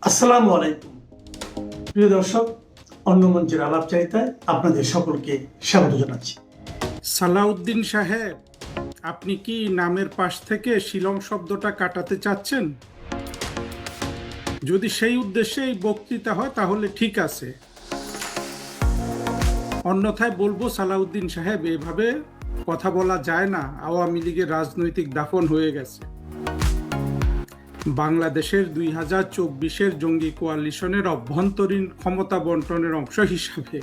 আসসালামু আলাইকুম প্রিয় দর্শক, অন্য মঞ্চের আলাপচারিতায় আপনাদের সকলকে স্বাগত জানাচ্ছি। সালাউদ্দিন সাহেব, আপনি কি নামের পাশ থেকে শিলং শব্দটা কাটাতে চাচ্ছেন? যদি সেই উদ্দেশ্যে এই বক্তৃতা হয় তাহলে ঠিক আছে, অন্যথায় বলবো সালাউদ্দিন সাহেব, এভাবে কথা বলা যায় না। আওয়ামী লীগের রাজনৈতিক দাফন হয়ে গেছে। বাংলাদেশের 2024-এর জঙ্গি কোয়ালিশনের অভ্যন্তরীণ ক্ষমতা বন্টনের অংশ হিসাবে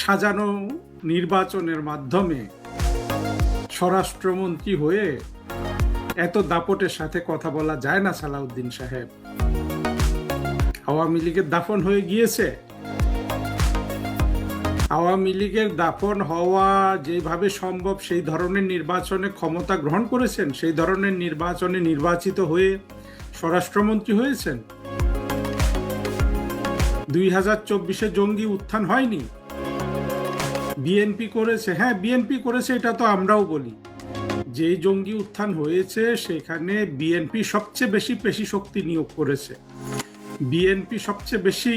সাজানো নির্বাচনের মাধ্যমে স্বরাষ্ট্রমন্ত্রী হয়ে এত দাপটের সাথে কথা বলা যায় না সালাউদ্দিন সাহেব। আওয়ামী লীগের দাফন হয়ে গিয়েছে। আওয়ামী লীগের দাফন হওয়া যেভাবে সম্ভব সেই ধরনের নির্বাচনে ক্ষমতা গ্রহণ করেছেন, সেই ধরনের নির্বাচনে নির্বাচিত হয়ে স্বরাষ্ট্রমন্ত্রী হয়েছেন। 2024-এ জঙ্গি উত্থান হয়নি, বিএনপি করেছে। হ্যাঁ, বিএনপি করেছে, এটা তো আমরাও বলি। যেই জঙ্গি উত্থান হয়েছে সেখানে বিএনপি সবচেয়ে বেশি পেশি শক্তি নিয়োগ করেছে, বিএনপি সবচেয়ে বেশি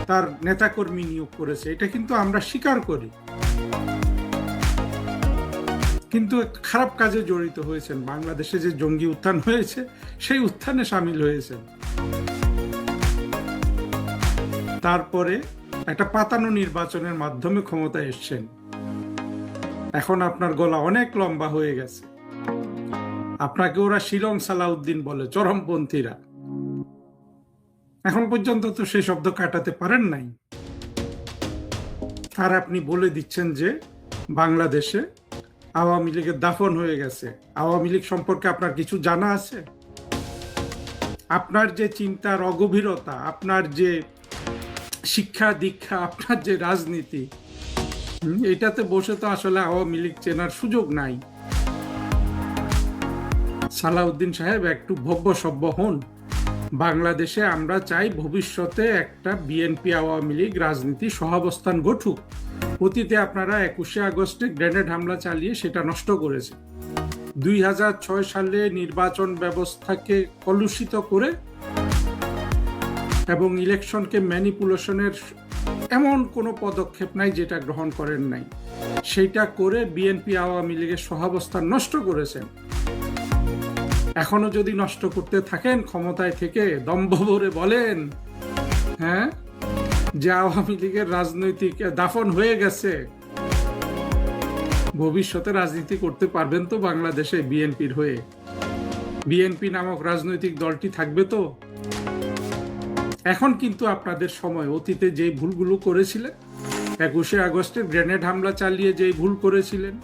তার নেতাকর্মী নিয়োগ করেছে, এটা কিন্তু আমরা স্বীকার করি। কিন্তু খারাপ কাজে জড়িত হয়েছেন। বাংলাদেশে যে জঙ্গি উত্থান হয়েছে সেই উত্থানে সামিল হয়েছেন। তারপরে একটা পাতানো নির্বাচনের মাধ্যমে ক্ষমতায় এসছেন। এখন আপনার গলা অনেক লম্বা হয়ে গেছে। আপনাকে ওরা শিলং সালাউদ্দিন বলে, চরমপন্থীরা। এখন পর্যন্ত তো সেই শব্দ কাটাতে পারেন নাই। আর আপনি বলে দিচ্ছেন যে বাংলাদেশে আওয়ামী লীগের দাফন হয়ে গেছে। আওয়ামী লীগ সম্পর্কে আপনার কিছু জানা আছে? আপনার যে চিন্তার অগভীরতা, আপনার যে শিক্ষা দীক্ষা, আপনার যে রাজনীতি, এটাতে বসে তো আসলে আওয়ামী লীগ চেনার সুযোগ নাই। সালাউদ্দিন সাহেব, একটু ভব্য সভ্য হন। বাংলাদেশে আমরা চাই ভবিষ্যতে একটা বিএনপি আওয়ামী লীগ রাজনীতি সহাবস্থান ঘটুক। অতীতে আপনারা 21শে আগস্টে গ্রেনেড হামলা চালিয়ে সেটা নষ্ট করেছে। 2006 সালে নির্বাচন ব্যবস্থাকে কলুষিত করে এবং ইলেকশনকে ম্যানিপুলেশনের এমন কোনো পদক্ষেপ নাই যেটা গ্রহণ করেন নাই। সেইটা করে বিএনপি আওয়ামী লীগের সহাবস্থান নষ্ট করেছেন। এখনো যদি নষ্ট করতে থাকেন ক্ষমতায় থেকে, দম্ভ ভরে বলেন হ্যাঁ যে আওয়ামী লীগের রাজনৈতিক দাফন হয়ে গেছে, ভবিষ্যতে রাজনীতি করতে পারবেন তো বাংলাদেশে বিএনপির হয়ে? বিএনপি নামক রাজনৈতিক দলটি থাকবে তো? এখন কিন্তু আপনাদের সময়। অতীতে যেই ভুলগুলো করেছিলেন, 21শে আগস্টের গ্রেনেড হামলা চালিয়ে যেই ভুল করেছিলেন,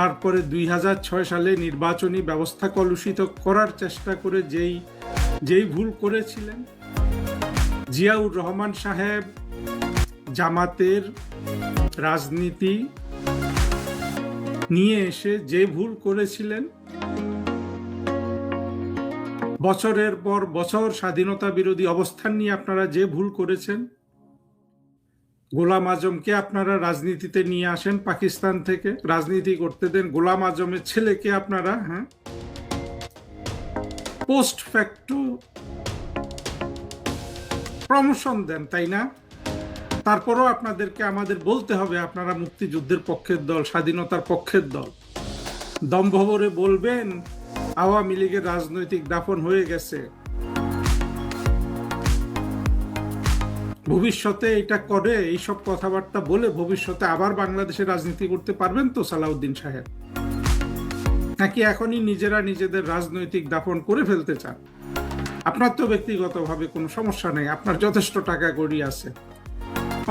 তারপরে 2006 সালে নির্বাচনী ব্যবস্থা কলুষিত করার চেষ্টা করে যেই ভুল করেছিলেন, জিয়াউর রহমান সাহেব জামাতের রাজনীতি নিয়ে এসে যে ভুল করেছিলেন, বছরের পর বছর স্বাধীনতা বিরোধী অবস্থান নিয়ে আপনারা যে ভুল করেছেন, গোলাম আজমকে আপনারা রাজনীতিতে নিয়ে আসেন পাকিস্তান থেকে, রাজনীতি করতে দেন। গোলাম আজমের ছেলেকে আপনারা পোস্ট ফ্যাক্টো প্রমোশন দেন, তাই না? তারপরও আপনাদেরকে আমাদের বলতে হবে আপনারা মুক্তিযুদ্ধের পক্ষের দল, স্বাধীনতার পক্ষের দল। দম্ভ ভরে বলবেন আওয়ামী লীগের রাজনৈতিক দাফন হয়ে গেছে। ভবিষ্যতে এটা করে, এইসব কথাবার্তা বলে ভবিষ্যতে আবার বাংলাদেশে রাজনীতি করতে পারবেন তো সালাউদ্দিন সাহেব? নাকি এখনই নিজেরা নিজেদের রাজনৈতিক দাফন করে ফেলতে চান? আপনার তো ব্যক্তিগতভাবে কোনো সমস্যা নেই, আপনার যথেষ্ট টাকা কড়ি আছে।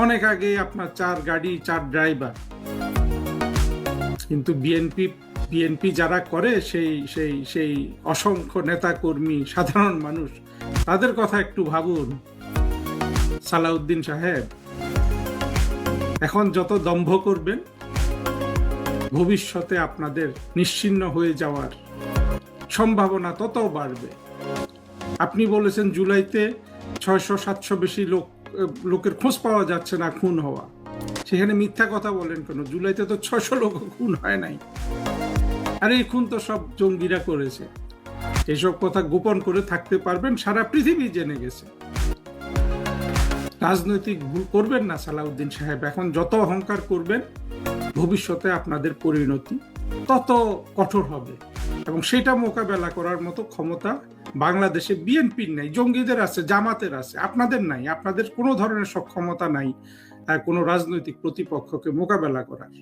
অনেক আগে আপনার 4 গাড়ি 4 ড্রাইভার। কিন্তু বিএনপি যারা করে সেই অসংখ্য নেতা কর্মী, সাধারণ মানুষ, তাদের কথা একটু ভাবুন সালাউদ্দিন সাহেব। এখন যত দম্ভ করবেন ভবিষ্যতে আপনাদের নিশ্চিহ্ন হয়ে যাওয়ার সম্ভাবনা তত বাড়বে। আপনি বলেছেন জুলাইতে 600-700 বেশি লোকের খোঁজ পাওয়া যাচ্ছে না খুন হওয়া। সেখানে মিথ্যা কথা বলেন কেন? জুলাইতে তো 600 লোক খুন হয় নাই। আর এই খুন তো সব জঙ্গিরা করেছে। এইসব কথা গোপন করে থাকতে পারবেন, সারা পৃথিবী জেনে গেছে। রাজনৈতিক ভুল করবেন না সালাউদ্দিন সাহেব, এখন যত অহংকার করবেন ভবিষ্যতে আপনাদের পরিণতি তত কঠোর হবে, এবং সেটা মোকাবেলা করার মতো ক্ষমতা বাংলাদেশে বিএনপির নাই, জঙ্গিদের আছে, জামাতের আছে, আপনাদের নাই। আপনাদের কোনো ধরনের সক্ষমতা নাই কোনো রাজনৈতিক প্রতিপক্ষকে মোকাবেলা করার।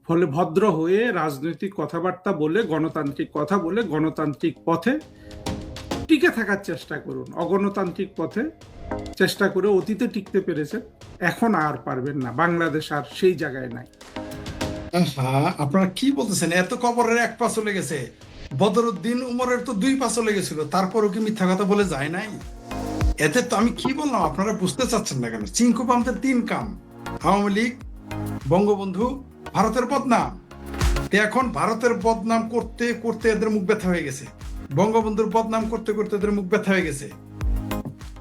ফলে ভদ্র হয়ে রাজনৈতিক কথাবার্তা বলে, গণতান্ত্রিক কথা বলে গণতান্ত্রিক পথে টিকে থাকার চেষ্টা করুন। অগণতান্ত্রিক পথে চেষ্টা করে অতীতে টিকতে পেরেছেন, এখন আর পারবেন না। বাংলাদেশ আর সেই জায়গায় নাই। হ্যাঁ, আপনারা কি বলতেছেন? এত কবরের এক পা চলে গেছে, বদরুদ্দিন উমরের তো 2 পা চলে গেছিল, তারপরও কি মিথ্যা কথা বলে যায় নাই? এতে তো আমি কি বললাম আপনারা বুঝতে চাচ্ছেন না কেন? চিঙ্কু পান্তের 3 কাম: আওয়ামী লীগ, বঙ্গবন্ধু, ভারতের বদনাম। এখন ভারতের বদনাম করতে করতে এদের মুখ ব্যথা হয়ে গেছে, বঙ্গবন্ধুর বদনাম করতে করতে এদের মুখ ব্যথা হয়ে গেছে,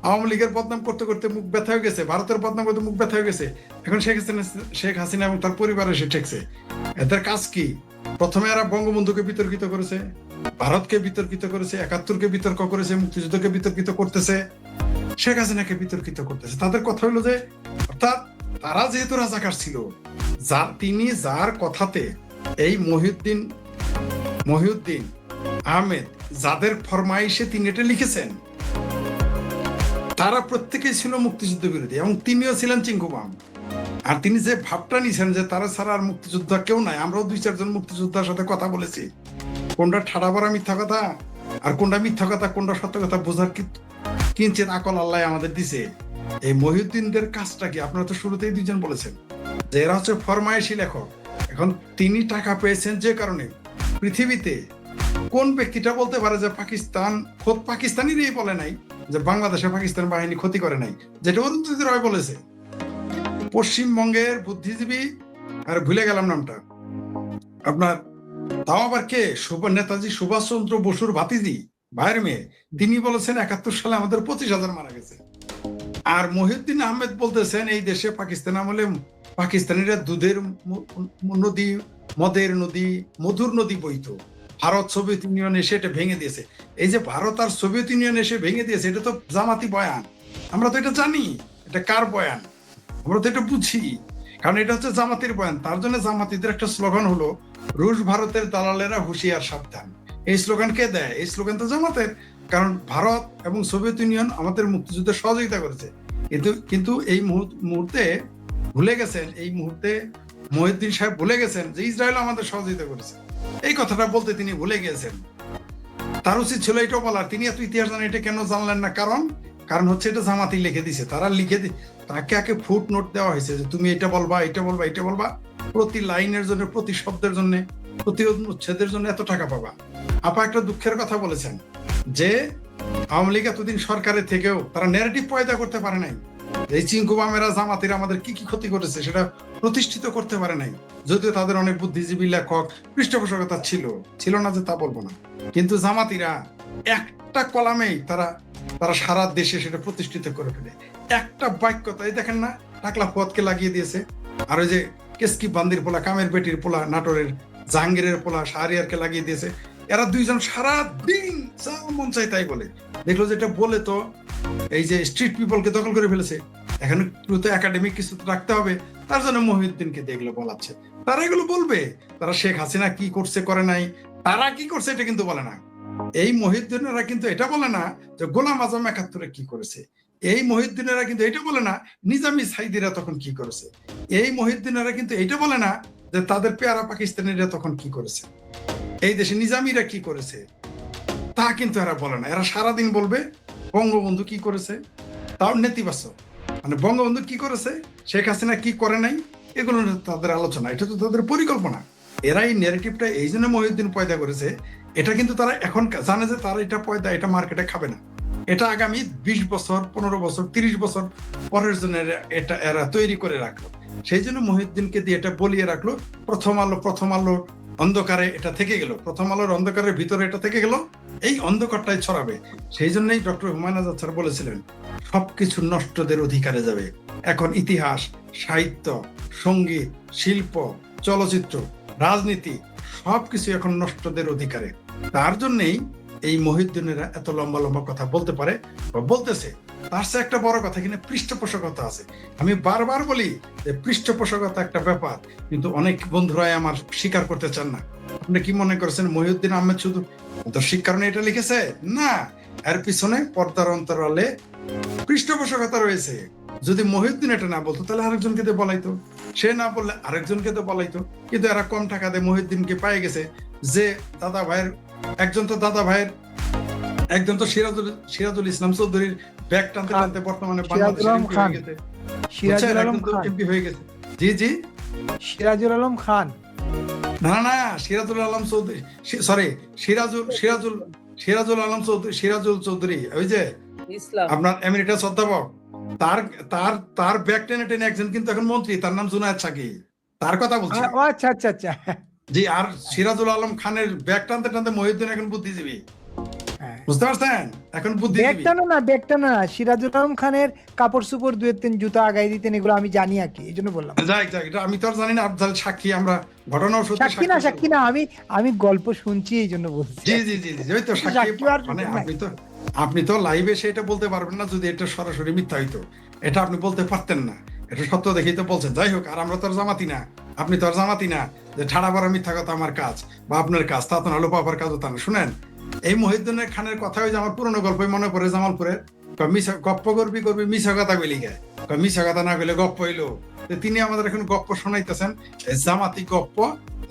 আওয়ামী লীগের বদনাম করতে করতে মুখ ব্যথা হয়ে গেছে, ভারতের বদনাম করতে মুখ ব্যথা হয়ে গেছে। এখন শেখ হাসিনা এবং তার পরিবার এসে ঠেকছে। এদের কাজ কি? প্রথমে এরা বঙ্গবন্ধুকে বিতর্কিত করেছে, ভারতকে বিতর্কিত করেছে, 71কে বিতর্ক করেছে, মুক্তিযুদ্ধকে বিতর্কিত করতেছে, শেখ হাসিনাকে বিতর্কিত করতেছে। তাদের কথা হলো যে, অর্থাৎ তারা যেহেতু রাজাকার ছিল, তিনি যার কথাতে এই মহিউদ্দিন আহমেদ যাদের ফরমাইশে তিনি এটা লিখেছেন, তারা প্রত্যেকেই ছিল মুক্তিযুদ্ধ বিরোধী, এবং তিনিও ছিলেন চিঙ্কু বাম। আর তিনি যে ভাবটা নিয়েছেন যে তারা ছাড়া আর মুক্তিযোদ্ধা কেউ নাই, আমরাও 2-4 জন মুক্তিযোদ্ধার সাথে কথা বলেছি, কোনটা ঠাড়া ভরা মিথ্যা কথা আর কোনটা মিথ্যা কথা, কোনটা সত্য কথা বোঝার কিঞ্চিত আকল আল্লাহ আমাদের দিছে। এই মহিউদ্দিনদের কাজটা কি? আপনারা তো শুরুতেই 2 জন বলেছেন যে এরা হচ্ছে ফরমায়েশী লেখক। এখন তিনি টাকা পেয়েছেন যে কারণে, পৃথিবীতে কোন ব্যক্তিটা বলতে পারে যে পাকিস্তান, খোদ পাকিস্তানিরই বলে নাই যে বাংলাদেশে পাকিস্তান বাহিনী ক্ষতি করে নাই, যেটা অরুন্ধতী রয় বলেছে। পশ্চিমবঙ্গের বুদ্ধিজীবী, আর ভুলে গেলাম নামটা আপনার, তাও আবার কে, নেতাজি সুভাষচন্দ্র বসুর ভাতিজি, ভাইয়ের মেয়ে, তিনি বলেছেন 71 সালে আমাদের 25,000 মারা গেছে। আর মহিউদ্দিন আহমেদ বলতেছেন এই দেশে পাকিস্তান আমলে পাকিস্তানিরা দুধের নদী, মদের নদী, মধুর নদী বইতো, ভারত সোভিয়েত ইউনিয়ন এসে এটা ভেঙে দিয়েছে। এই যে ভারত আর সোভিয়েত ইউনিয়ন এসে ভেঙে দিয়েছে, এটা তো জামাতি বয়ান। আমরা তো এটা জানি এটা কার বয়ান, আমরা তো এটা বুঝি, কারণ এটা হচ্ছে জামাতির বয়ান। তার জন্য জামাতিদের একটা স্লোগান হলো, রুশ ভারতের দালালেরা হুঁশিয়ার সাবধান। এই স্লোগান কে দেয়? এই স্লোগান তো জামাতের, কারণ ভারত এবং সোভিয়েত ইউনিয়ন আমাদের মুক্তিযুদ্ধে সহযোগিতা করেছে। কিন্তু এই মুহূর্তে ভুলে গেছেন, এই মুহূর্তে মহিউদ্দিন সাহেব ভুলে গেছেন যে ইসরায়েল আমাদের সহযোগিতা করেছে। এই কথাটা বলতে তিনি ভুলে গিয়েছেন। তার উচিত ছিল এটাও বলার, তিনি এত ইতিহাস জানেন, এটা কেন জানলেন না? কারণ হচ্ছে এটা জামাতি লিখে দিছে, তারা লিখে তাকে আগে ফুট নোট দেওয়া হয়েছে যে তুমি এটা বলবা, এটা বলবা, এটা বলবা, প্রতি লাইনের জন্য, প্রতি শব্দের জন্য, প্রতি উচ্ছেদের জন্য এত টাকা পাবা। আপা একটা দুঃখের কথা বলেছেন যে আওয়ামী লীগ এতদিন সরকারের থেকেও তারা ন্যারেটিভ পয়দা করতে পারে নাই, এই চিঙ্কু বামেরা জামাতিরা আমাদের কি কি ক্ষতি করেছে সেটা প্রতিষ্ঠিত করতে পারে নাই। যদিও তাদের অনেক বুদ্ধিজীবী লেখক, পৃষ্ঠপোষকতা ছিল না যে তা বলবো না, কিন্তু জামাতিরা একটা কলামেই তারা সারা দেশে সেটা প্রতিষ্ঠিত করে ফেলে। একটা বাক্যতাই দেখেন না, টাকলা ফুয়াদকে লাগিয়ে দিয়েছে, আর ওই যে কেসকি বান্দির পোলা, কামের বেটির পোলা, নাটোরের জাহাঙ্গীরের পোলা শাহরিয়ারকে লাগিয়ে দিয়েছে। এরা 2 জন সারা দিন যা মন চাই তাই বলে। দেখলো যে এটা বলে তো এই যে স্ট্রিট পিপলকে দখল করে ফেলেছে, এখানে তো একাডেমিক কিছু রাখতে হবে, তার জন্য মহিউদ্দিনকে দেখলো বলাচ্ছে। তারা এগুলো বলবে, তারা শেখ হাসিনা কি করছে করে নাই, তারা কি করছে এটা কিন্তু বলে না। এই মহিউদ্দিনেরা কিন্তু এটা বলে না যে গোলাম আজম 71-এ কি করেছে, এই মহিউদ্দিনেরা কিন্তু এটা বলে না নিজামী সাইদিরা তখন কি করেছে, এই মহিউদ্দিনেরা কিন্তু এটা বলে না যে তাদের পেয়ারা পাকিস্তানিরা তখন কি করেছে, এই দেশে নিজামীরা কি করেছে, তা কিন্তু এরা বলে না। এরা সারাদিন বলবে বঙ্গবন্ধু কি করেছে, তাও নেতিবাচক, মানে বঙ্গবন্ধু কি করেছে, শেখ হাসিনা কি করে নাই, এগুলো তাদের আলোচনা, এটা তো তাদের পরিকল্পনা। এরা এই ন্যারেটিভটা এই জন্য মহিউদ্দিন পয়দা করেছে। এটা কিন্তু তারা এখন জানে যে তারা এটা পয়দা, এটা মার্কেটে খাবে না, এটা আগামী 20 বছর, 15 বছর, 30 বছর পরের জন্য এটা এরা তৈরি করে রাখলো। সেই জন্য মহিউদ্দিনকে দিয়ে এটা বলিয়ে রাখলো। প্রথম আলো অন্ধকারে এটা থেকে গেল, প্রথম আলোর অন্ধকারের ভিতরে এটা থেকে গেল, এই অন্ধকারটাই ছড়াবে। সেই জন্যই ডক্টর হুমায়ুন আজাদ স্যার বলেছিলেন সবকিছু নষ্টদের অধিকারে যাবে। এখন ইতিহাস, সাহিত্য, সঙ্গীত, শিল্প, চলচ্চিত্র, রাজনীতি সবকিছু এখন নষ্টদের অধিকারে। তার জন্যই এই মহিউদ্দিনেরা এত লম্বা লম্বা কথা বলতে পারে বা বলতেছে, তার চেয়ে একটা বড় কথা কিনা পৃষ্ঠপোষকতা আছে। আমি বারবার বলি যে পৃষ্ঠপোষকতা একটা ব্যাপার, কিন্তু অনেক বন্ধুরাই আমার স্বীকার করতে চান না। আপনি কি মনে করছেন মহিউদ্দিন আহমেদ শুধু দর্শিক কারণে এটা লিখেছে? না, এর পিছনে পর্দার অন্তরালে পৃষ্ঠপোষকতা রয়েছে। যদি মহিউদ্দিন এটা না বলতো তাহলে আরেকজনকে তো বলাইতো, সে না বললে আরেকজনকে তো বলাইতো। কিন্তু এরা কম টাকা দিয়ে মহিউদ্দিনকে পেয়ে গেছে, যে দাদা ভাইয়ের একজন তো সিরাজুল ইসলাম চৌধুরীর ব্যাগ টানতে টানতে বর্তমানে বাংলাদেশের এমপি হয়ে গেছে। সিরাজুল আলম একজন তো খান, এমপি হয়ে গেছে। জি জি, সিরাজুল আলম খান, না না, সিরাজুল আলম চৌধুরী, সরি সিরাজুল চৌধুরী, ওই যে ইসলাম। আপনার এমিরেটাস অধ্যাপক, তার তার তার ব্যাক টেনে টেনে একজন কিন্তু এখন মন্ত্রী, তার নাম জুনায়েদ সাকি, তার কথা বলছি। ও আচ্ছা আচ্ছা আচ্ছা, জি, আর সিরাজুল আলম খানের ব্যাক টানতে টানতে মহিউদ্দিন এখন বুদ্ধিজীবী, হ্যাঁ। বুঝতে পারছেন? এখন ব্যাগ বুদ্ধিজীবী। টানো না, ব্যাগ টানো না, সিরাজুল আলম খানের কাপড় চোপড় দুয়ের তিন জুতা আগাই দিতেন, এগুলো আমি জানি আর কি, এই জন্য বললাম। যাই যাই, এটা আমি তো আর জানি না, আপনার সাক্ষী, আমরা ঘটনাও সত্যি সাক্ষী না, আমি গল্প শুনছি এই জন্য বলছি। জি জি জি জি, ওই তো সাক্ষী। সাক্ষী আর মানে নাই। আপনি তো লাইভে সেটা বলতে পারবেন না যদি এটা সরাসরি মিথ্যা হইতো, এটা আপনি বলতে পারতেন না, এটা সত্য দেখেই তো বলছেন। যাই হোক, আর আমরা তো আর জামাতি না, আপনি তো আর জামাতি না যে ঠাড়া বাড়া মিথ্যা কথা আমার কাজ বা আপনার কাজ, তা তো না, লোপ আপার কাজও তা না। শুনেন, এই মহিউদ্দিনের খানের কথা, ওই যে আমার পুরনো গল্পই মনে পড়ে, জামালপুরের গপ্প করবি মিশা কথা বলি গায়, মিশা কথা না বলে গপ্প হইলো। তিনি আমাদের এখন গপ্প শোনাইতেছেন, জামাতি গপ্প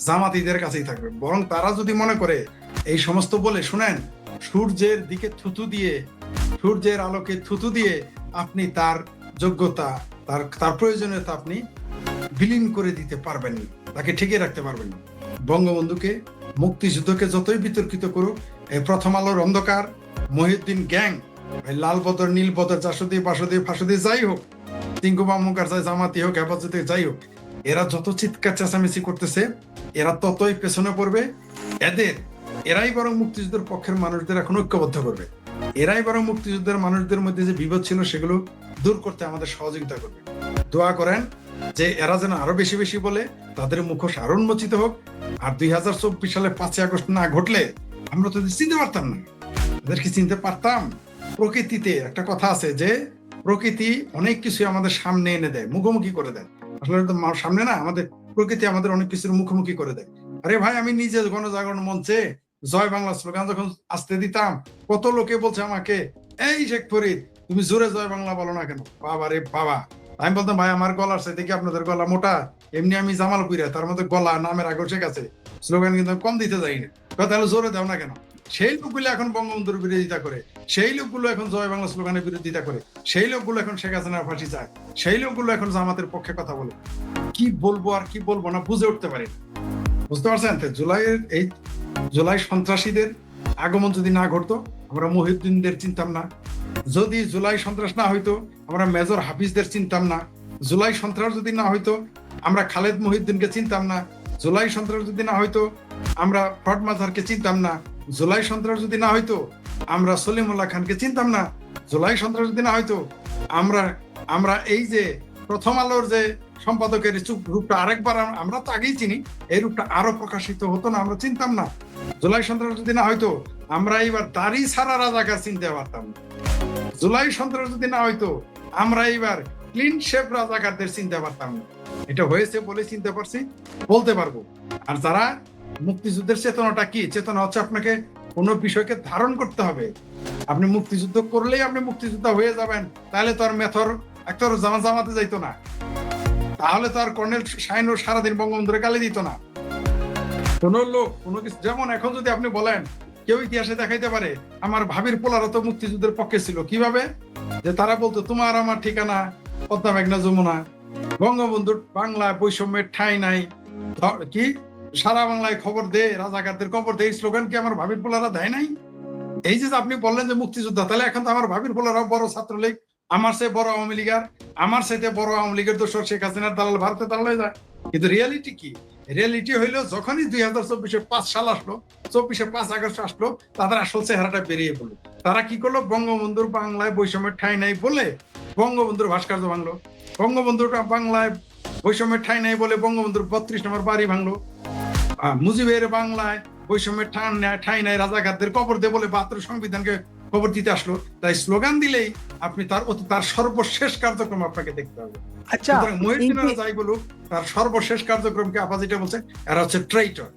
জামাতিদের কাছেই থাকবে। বরং তারা যদি মনে করে এই সমস্ত বলে, শুনেন, সূর্যের দিকে থুতু দিয়ে, সূর্যের আলোকে থুতু দিয়ে আপনি তার যোগ্যতা, তার প্রয়োজনীয়তা আপনি বিলীন করে দিতে পারবেন না, তাকে ঠেকে রাখতে পারবেন না। বঙ্গবন্ধুকে, মুক্তিযুদ্ধকে যতই বিতর্কিত করুক, এই প্রথম আলোর অন্ধকার, মহিউদ্দিন গ্যাং, লাল বদর, নীল বদর, জাসদি বাসদি ফাঁসদি, যাই হোক, টিঙ্কু মামুকার যাই, জামাতি হোক, হেফাজতে, যাই হোক, এরা যত চিৎকার চেঁচামেচি করতেছে, এরা ততই পেছনে পড়বে। এরাই বরং মুক্তিযুদ্ধের পক্ষের মানুষদের এখন ঐক্যবদ্ধ করবে। এরাই বরং মুক্তিযুদ্ধের মানুষদের মধ্যে যে বিভেদ ছিল সেগুলো দূর করতে আমাদের সহযোগিতা করবে। দোয়া করেন যে এরা যেন আরো বেশি বেশি বলে, তাদের মুখোশ আরো উন্মোচিত হোক। আর 2024 সালে 5ই আগস্ট না ঘটলে আমরা তো চিনতে পারতাম না, এদেরকে চিনতে পারতাম। প্রকৃতিতে একটা কথা আছে যে প্রকৃতি অনেক কিছু আমাদের সামনে এনে দেয়, মুখোমুখি করে দেয়। আসলে সামনে না, আমাদের প্রকৃতি আমাদের অনেক কিছুর মুখোমুখি করে দেয়। আরে ভাই, আমি নিজে গণজাগরণ মঞ্চে জয় বাংলা স্লোগান যখন আসতে দিতাম, কত লোকে বলছে আমাকে, এই শেখ ফরিদ, তুমি জোরে জয় বাংলা বলো না কেন? বাবা রে বাবা, আমি বলতাম, ভাই আমার গলার সাথে কি আপনাদের গলা মোটা? এমনি আমি জামালপুরে, তার মধ্যে গলা নামের আগে ঠিক আছে, স্লোগান কিন্তু কম দিতে যাই না। তাহলে জোরে দাও না কেন? সেই লোকগুলো এখন বঙ্গবন্ধুর বিরোধিতা করে, সেই লোকগুলো এখন জয় বাংলা স্লোগানের বিরোধিতা করে, সেই লোকগুলো এখন শেখ হাসিনার ফাঁসি চায়, সেই লোকগুলো এখন জামাতের পক্ষে কথা বলে। কি বলবো আর কি বলবো না বুঝে উঠতে পারি। বুঝতে পারছেন? এই জুলাই সন্ত্রাসীদের আগমন যদি না ঘটতো, আমরা মহিউদ্দিনদের চিনতাম না। যদি জুলাই সন্ত্রাস না হইতো, আমরা মেজর হাফিজদের চিনতাম না। জুলাই সন্ত্রাস যদি না হইতো, আমরা খালেদ মহিউদ্দিনকে চিনতাম না। জুলাই সন্ত্রাস যদি না হইতো, আমরা ফট মাজারকে চিনতাম না। জুলাই সন্ত্রাস যদি না হইতো, আমরা সলিমুল্লাহ খানকে চিনতাম না। জুলাই সন্ত্রাস যদি না হইতো, আমরা এই যে প্রথম আলোর যে সম্পাদকের রূপটা আরেকবার আমরা তো আগেই চিনি, এই রূপটা আরো প্রকাশিত হতো না, আমরা চিনতাম না। জুলাই সন্ত্রাস যদি না হইতো, আমরা এইবার দাড়ি ছাড়া রাজাকার চিনতে পারতাম না। জুলাই সন্ত্রাস যদি না হইতো, আমরা এইবার ক্লিন শেপ রাজাকারদের চিনতে পারতাম না। এটা হয়েছে বলে চিনতে পারছি, বলতে পারবো। আর যারা মুক্তিযুদ্ধের চেতনাটা কি? চেতনা হচ্ছে আপনাকে কোনো বিষয়কে ধারণ করতে হবে। আপনি মুক্তিযুদ্ধ করলেই আপনি মুক্তিযোদ্ধা হয়ে যাবেন, তাহলে তো আর মেথর একটার জামাতে যাইতো না, তাহলে তো আর কর্নেল শাহিনুর সারাদিন বঙ্গবন্ধুরে গালি দিত না। কোন লোক কোনো কিছু, যেমন এখন যদি আপনি বলেন, কেউ ইতিহাসে দেখাইতে পারে আমার ভাবির পোলারা তো মুক্তিযুদ্ধের পক্ষে ছিল, কিভাবে? যে তারা বলতো, তোমার আমার ঠিকানা পদ্মা মেঘনা যমুনা, বঙ্গবন্ধুর বাংলায় বৈষম্যের ঠাঁই নাই, কি সারা বাংলায় খবর দে, রাজাকারদের খবর দে, এই স্লোগান কি আমার ভাবির পোলারা দেয় নাই? এই যে আপনি বললেন যে মুক্তিযোদ্ধা, তাহলে এখন তো আমার ভাবির পোলারাও বড় ছাত্রলীগ, আমার সে বড় আওয়ামী লীগার, আমার সাথে বড় আওয়ামী লীগের দোষর শেখ হাসিনার দালাল, ভারতে দালাল হয়ে যায়। কিন্তু রিয়ালিটি কি? রিয়ালিটি হইলো, যখনই 2024 5 সাল আসলো, 24 5 আগস্ট আসলো, তাদের আসল চেহারাটা বেরিয়ে পড়লো। তারা কি করলো? বঙ্গবন্ধুর বাংলায় বৈষম্যের ঠাঁই নাই বলে বঙ্গবন্ধুর ভাস্কর্য ভাঙলো, বঙ্গবন্ধুর বাংলায় বৈষম্যের ঠাঁই নাই বলে বঙ্গবন্ধুর 32 নম্বর বাড়ি ভাঙলো, মুজিবের বাংলায় ওই সময় ঠাই নাই রাজাকারদের কবর দে বলে 72 সংবিধানকে কবর দিতে আসলো, তাই স্লোগান দিলেই আপনি তার সর্বশেষ কার্যক্রম আপনাকে দেখতে হবে। আচ্ছা, সুতরাং মহিউদ্দিনেরা যাই বলুক, তার সর্বশেষ কার্যক্রমকে আপা যেটা বলছে, এরা হচ্ছে ট্রেইটর।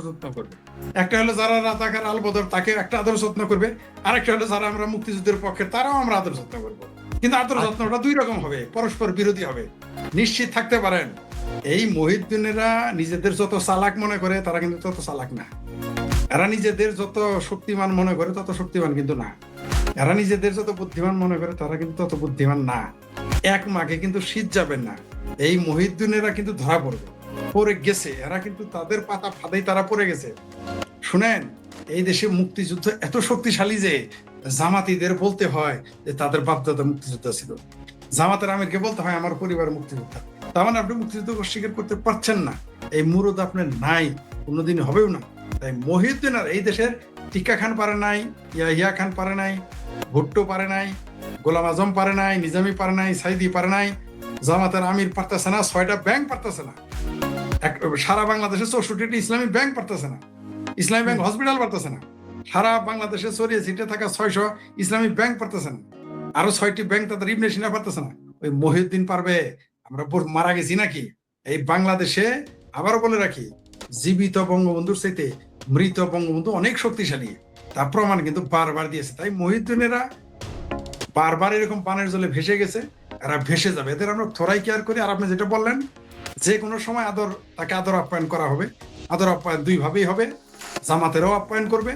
যত্ন করবে, একটা হলো যারা রাজাকার আলবদর তাকে একটা আদর যত্ন করবে, আরেকটা হলো যারা আমরা মুক্তিযুদ্ধের পক্ষে তারাও আমরা আদর যত্ন করবো। কিন্তু আদর যত্নটা দুই রকম হবে, পরস্পর বিরোধী হবে। নিশ্চিত থাকতে পারেন এই মহিউদ্দিনেরা নিজেদের যত চালাক মনে করে তারা কিন্তু তত চালাক না। এরা নিজেদের যত শক্তিমান মনে করে তত শক্তিমান কিন্তু না। এরা নিজেদের যত বুদ্ধিমান মনে করে তারা কিন্তু তত বুদ্ধিমান না। এক মাকে কিন্তু শীত যাবেন না, এই মহিউদ্দিনেরা কিন্তু ধরা পড়ে গেছে। এরা কিন্তু তাদের পাতা ফাঁদেই তারা পড়ে গেছে। শুনেন, এই দেশে মুক্তিযুদ্ধ এত শক্তিশালী যে জামাতিদের বলতে হয় যে তাদের বাপদাদা মুক্তিযোদ্ধা ছিল, জামাতের আমিরকে বলতে হয় আমার পরিবার মুক্তিযোদ্ধা। তার মানে আপনি মুক্তিযুদ্ধ অস্বীকার করতে পারছেন না, এই মুরদ আপনার নাই, কোনোদিন হবেও না। তাই মহিউদ্দিন আর এই দেশের টিক্কা খান পারে নাই, ইয়াহিয়া খান পারে নাই, ভুট্টো পারে নাই, গোলাম আজম পারে নাই, নিজামী পারে নাই, সাইদি পারে নাই, জামাতের আমির পারতেছে না, 6টা ব্যাংক পারতেছে না, সারা বাংলাদেশে 64টি ইসলামী ব্যাংক পারতেছে না, ইসলামী ব্যাংক হসপিটাল পারতেছে না, সারা বাংলাদেশে ছড়িয়ে ছিটে থাকা 600 ইসলামী ব্যাংক পারতেছে না, আরো 6টি ব্যাংক তাদের ইবনে সিনা পারতেছে না। ওই মহিউদ্দিন পারবে? আমরা মারা গেছি নাকি? এই বাংলাদেশে আবারও বলে রাখি, জীবিত বঙ্গবন্ধুর চাইতে মৃত বঙ্গবন্ধু অনেক শক্তিশালী, তার প্রমাণ কিন্তু বারবার দিয়েছে। তাই মহিউদ্দিনেরা বারবার এরকম পানের জলে ভেসে গেছে, এরা ভেসে যাবে, এদের আমরা থোড়াই কেয়ার করি। আর আপনি যেটা বললেন, যে কোনো সময় তাকে আদর আপ্যায়ন করা হবে। আদর আপ্যায়ন দুই ভাবেই হবে, জামাতেরও আপ্যায়ন করবে,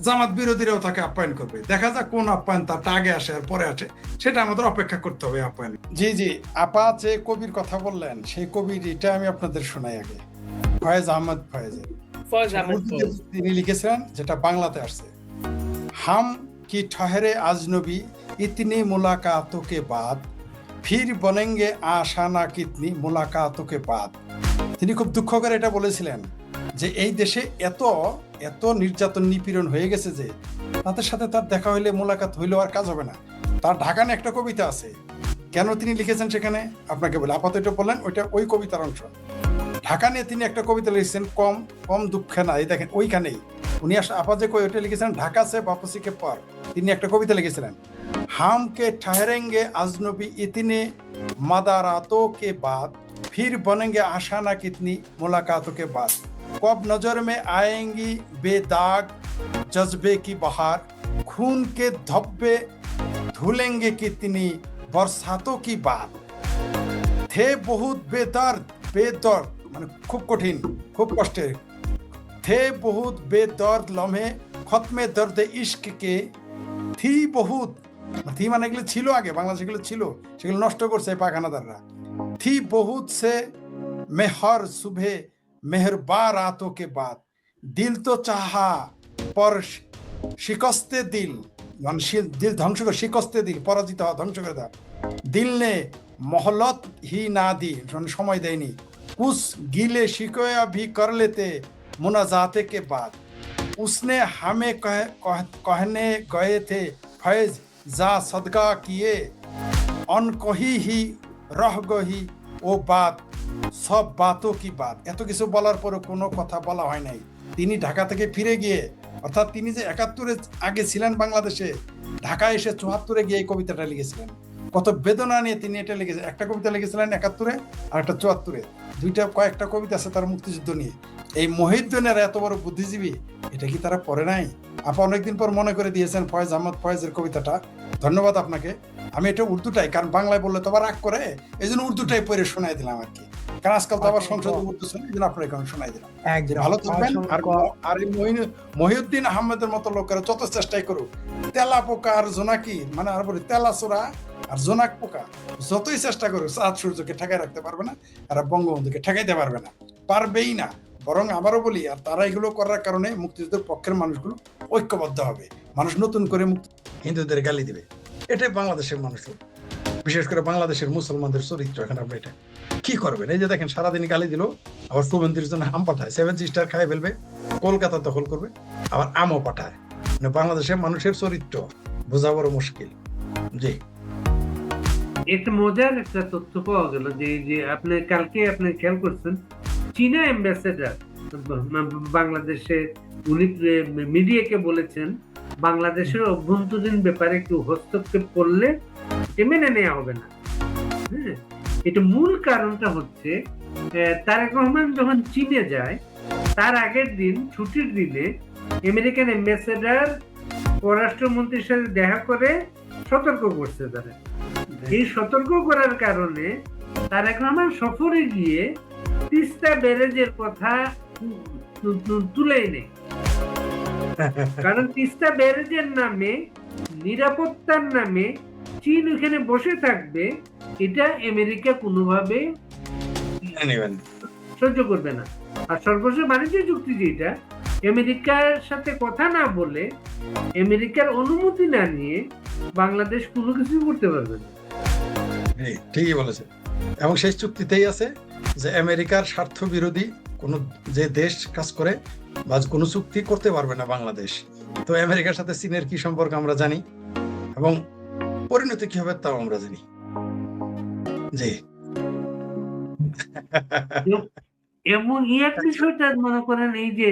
জামাত বিরোধীরাও তাকে আপ্যায়ন করবে। দেখা যাক কোন আপ্যায়ন তারটা আগে আসে আর পরে আসে, সেটা আমাদের অপেক্ষা করতে হবে আপ্যায়ন। জি জি, আপা যে কবির কথা বললেন সেই কবির এটা আমি আপনাদের শোনাই আগে। ফয়েজ আহমদ ফয়েজের, তিনি লিখেছেন, যেটা বাংলাতে আসছে, হাম কি ঠহরে আজনবী ইতনি মুলাকাতোं के बाद फिर बनेंगे आशाना कितनी मुलाकातों के बाद। তিনি খুব দুঃখ করে এটা বলেছিলেন যে এই দেশে এত এত নির্যাতন নিপীড়ন হয়ে গেছে যে তাদের সাথে তার দেখা হইলে মোলাকাত হইলেও আর কাজ হবে না। তার ঢাকা নিয়ে একটা কবিতা আছে, কেন তিনি লিখেছেন সেখানে আপনাকে বলে, আপাতত এটা বললেন, ওইটা ওই কবিতার অংশ। ঢাকা নিয়ে তিনি একটা কবিতা লিখেছেন, কম কম দুঃখে না। এই দেখেন ওইখানেই উনি আপা যে ওইটা লিখেছেন, ঢাকা সে वापसी के पर, তিনি একটা কবিতা লিখেছিলেন, হাম কে ठहरेंगे अजनबी इतने मदारातों के बाद फिर बनेंगे आशाना कितनी मुलाकातों के बाद, कब नजर में आएंगी बेदाग जज्बे की बहार, खून के धब्बे धुलेंगे कितनी बरसातों की बात, थे बहुत बेदर्द মানে খুব কঠিন, খুব কষ্টের, थे बहुत बेदर्द लम्हे खत्मे दर्द इश्क के, थी बहुत, থি মানে এগুলো ছিল আগে বাংলাদেশে, এগুলো ছিল, সেগুলো নষ্ট করছে পাখানাদাররা। থি বহুত সে মেহর সুবহে মেহরবা রাতোं के बाद, দিল তো চাহা পর শিকস্তে দিল, মানে দিল ধ্বংস করে, শিকস্তে দিল পরাজিত হওয়া, ধ্বংস করে দেওয়া, দিল নে মহলত হি না দি, সময় দেয়নি, কুছ গিলে শিকোয়া ভি কর লেতে মুনাজাতে के बाद, उसने हमें कहने गए थे फैज जा सदका किए, অন কহি হি রহ গহি ও বাত সব বাতও কি বাত। এত কিছু বলার পরে কোনো কথা বলা হয় নাই। তিনি ঢাকা থেকে ফিরে গিয়ে, অর্থাৎ তিনি যে 71-এ আগে ছিলেন বাংলাদেশে, ঢাকায় এসে 74-এ গিয়ে এই কবিতাটা লিখেছিলেন। কত বেদনা নিয়ে তিনি এটা লিখেছেন। একটা কবিতা লিখেছিলেন 71-এ আর একটা 74-এ, কয়েকটা কবিতা আছে তার মুক্তিযুদ্ধ নিয়ে। এই মহিউদ্দিনের এত বড় বুদ্ধিজীবী, এটা কি তারা পড়ে নাই? আপা অনেকদিন পর মনে করে দিয়েছেন ফয়েজ আহমদ ফয়েজের কবিতাটা, ধন্যবাদ আপনাকে। আমি এটা উর্দুটাই, কারণ বাংলায় বললে তো আবার রাগ করে, এই জন্য উর্দুটাই পড়ে শোনাই দিলাম আর কি, কারণ আজকাল তো আবার সংসদ উর্দু শুনে, এই জন্য আপনার এখানে শোনাই দিলাম। ভালো থাকবেন। আর এই মহিউদ্দিন আহমেদের মতো লোকেরা যত চেষ্টাই করুক, তেলা পোকা আর জোনাকি, মানে আর বলি তেলা চোরা আর জোনাক পোকা যতই চেষ্টা করুক, চাঁদ সূর্যকে ঠেকাই রাখতে পারবে না, আর বঙ্গবন্ধুকে ঠেকাইতে পারবে না, পারবেই না। বরং আবারও বলি, আর তারা এগুলো করার কারণে মুক্তিযুদ্ধের পক্ষের মানুষগুলো ঐক্যবদ্ধ হবে, মানুষ নতুন করে হিন্দুদের গালি দিবে। এটাই বাংলাদেশের মানুষ, বিশেষ করে বাংলাদেশের মুসলমানদের চরিত্র। এখন আপনি এটা কি করবেন? এই যে দেখেন, সারাদিন গালি দিল, আবার শুভেন্দুর জন্য আম পাঠায়, 7 স্টার খাই ফেলবে, কলকাতা দখল করবে, আবার আমও পাঠায়। মানে বাংলাদেশের মানুষের চরিত্র বোঝা বড় মুশকিল। জি, একটা মজার একটা তথ্য পাওয়া গেল যে আপনি কালকে আপনি খেয়াল করছেন, চীনা অ্যাম্বাসেডার বাংলাদেশে উনি মিডিয়াকে বলেছেন বাংলাদেশের অভ্যন্তরীণ ব্যাপারে কেউ হস্তক্ষেপ করলে এটা মেনে নেওয়া হবে না। হ্যাঁ, এটা মূল কারণটা হচ্ছে তারেক রহমান যখন চীনে যায় তার আগের দিন ছুটির দিনে আমেরিকান অ্যাম্বাসেডর পররাষ্ট্রমন্ত্রীর সাথে দেখা করে সতর্ক করছে তারা। এই সতর্ক করার কারণে তারেক রহমান সফরে গিয়ে তিস্তা ব্যারেজের কথা তুলেই নেই, কারণ তিস্তা ব্যারেজের নামে নিরাপত্তার নামে চীন ওখানে বসে থাকবে, এটা আমেরিকা কোনোভাবে সহ্য করবে না। আর সর্বশেষ বাণিজ্য চুক্তি যেটা, আমেরিকার সাথে কথা না বলে, আমেরিকার অনুমতি না নিয়ে বাংলাদেশ কোনো কিছু করতে পারবে না। ঠিকই বলেছে। এবং সেই চুক্তিতেই আছে যে আমেরিকার স্বার্থ বিরোধী কোন যে দেশ কাজ করে বা কোনো চুক্তি করতে পারবে না বাংলাদেশ। তো আমেরিকার সাথে চীনের কি সম্পর্ক আমরা জানি, এবং পরিণতি কি হবে তাও আমরা জানি। জি। এবং এক বিষয়টা মনে করেন, এই যে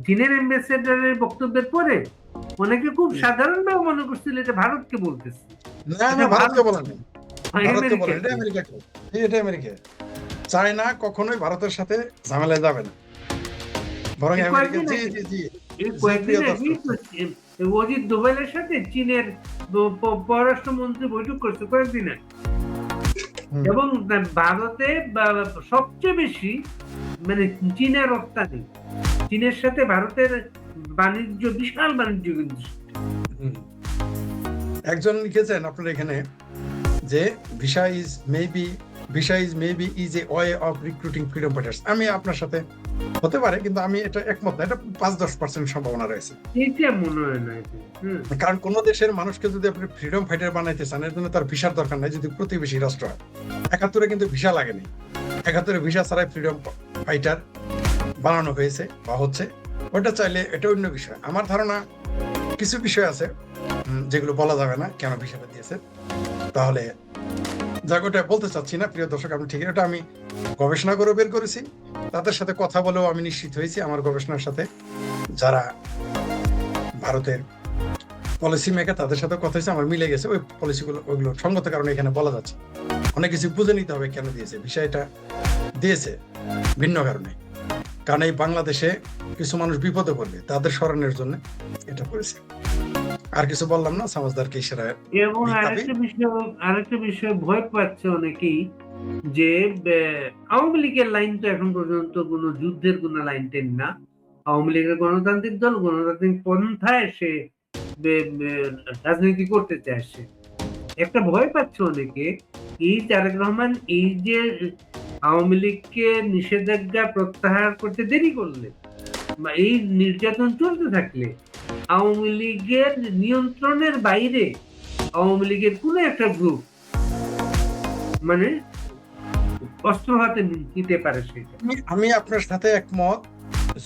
চীনের অ্যাম্বাসেডারের বক্তব্যের পরে অনেকে খুব সাধারণভাবে মনে করছিল এটা ভারতকে বলতেছে। না, ভারতকে বলা নেই, ভারতকে বলা, এটা আমেরিকাকে, এটা আমেরিকা। চায়না কখনোই ভারতের সাথে ঝামেলায় যাবে না, বরং আমেরিকা। জি জি জি। অজিত দোভালের সাথে চীনের পররাষ্ট্রমন্ত্রী বৈঠক করছে কয়েকদিন আগে, এবং ভারতে সবচেয়ে বেশি মানে চীনের রপ্তানি, চীনের সাথে ভারতের বাণিজ্য, বিশাল বাণিজ্য। কিন্তু একজন লিখেছেন আপনার এখানে যে visa is maybe is a way of recruiting freedom fighters. আমি আপনার সাথে হতে পারে, কিন্তু আমি এটা একমত না। এটা 5-10% সম্ভাবনা রয়েছে, এটা মনে হয় না। কারণ কোন দেশের মানুষকে যদি আপনি ফ্রিডম ফাইটার বানাইতে চান, এর জন্য তার ভিসার দরকার নাই। যদি প্রতিবেশী রাষ্ট্র হয়, 71-এ কিন্তু ভিসা লাগেনি, 71-এ ভিসা ছাড়াই ফ্রিডম ফাইটার বানানো হয়েছে বা হচ্ছে। ওটা চাইলে এটা অন্য বিষয়। আমার ধারণা কিছু বিষয় আছে যেগুলো বলা যাবে না কেন ভিসাটা দিয়েছে, তাহলে যাক ওটা বলতে চাচ্ছি না। প্রিয় দর্শক, আপনি ঠিক, এটা আমি গবেষণা করে বের করেছি, তাদের সাথে কথা বলেও আমি নিশ্চিত হয়েছি। আমার গবেষণার সাথে যারা ভারতের পলিসি মেকার, তাদের সাথে কথা হয়েছে, আমার মিলে গেছে। ওই পলিসিগুলো ওইগুলো সঙ্গত কারণে এখানে বলা যাচ্ছে। অনেক কিছু বুঝে নিতে হবে কেন দিয়েছে বিষয়টা। দিয়েছে ভিন্ন কারণে, কারণ এই বাংলাদেশে কিছু মানুষ বিপদে পড়বে, তাদের স্মরণের জন্য এটা করেছে। আর কিছু বললাম না, সমাজদারকে ইশারায়। এবং আরেকটা বিষয় ভয় পাচ্ছে অনেকেই যে আওয়ামী লীগের লাইন তো এখন পর্যন্ত কোনো যুদ্ধের কোনো লাইন টেন না। আওয়ামী লীগের গণতান্ত্রিক দল গণতান্ত্রিক পন্থায় সে রাজনীতি করতে চাইছে। একটা ভয় পাচ্ছে অনেকে, এই তারেক রহমান এই যে আওয়ামী লীগকে নিষেধাজ্ঞা প্রত্যাহার করতে দেরি করলে বা এই নির্যাতন চলতে থাকলে আওয়ামী লীগের নিয়ন্ত্রণের বাইরে আওয়ামী লীগের কোন একটা গ্রুপ মানে অস্ত্র হাতে নিতে পারে। সেটা আমি আপনার সাথে একমত।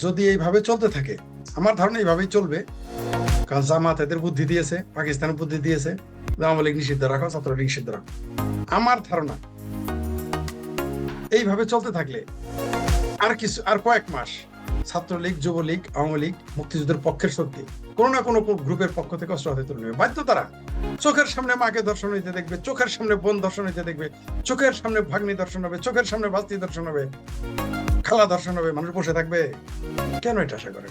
যদি এইভাবে চলতে থাকে, আমার ধারণা এইভাবেই চলবে। কারণ জামাত এদের বুদ্ধি দিয়েছে, পাকিস্তানের বুদ্ধি দিয়েছে, আওয়ামী লীগ নিষিদ্ধ রাখো, ছাত্রলীগ নিষিদ্ধ রাখো। আমার ধারণা এইভাবে চলতে থাকলে আর কয়েক মাস ছাত্রলীগ, যুবলীগ, আওয়ামী লীগ, মুক্তিযুদ্ধের পক্ষের শক্তি কোনো না কোনো গ্রুপের পক্ষ থেকে অস্ত্র হাতে তুলে নেবে বাধ্য। তারা চোখের সামনে মাকে দর্শন হইতে দেখবে, চোখের সামনে বোন দর্শন হইতে দেখবে, চোখের সামনে ভাগ্নি দর্শন হবে, চোখের সামনে বাস্তি দর্শন হবে, খালা দর্শন হবে। মানুষ বসে থাকবে কেন? এটা আশা করে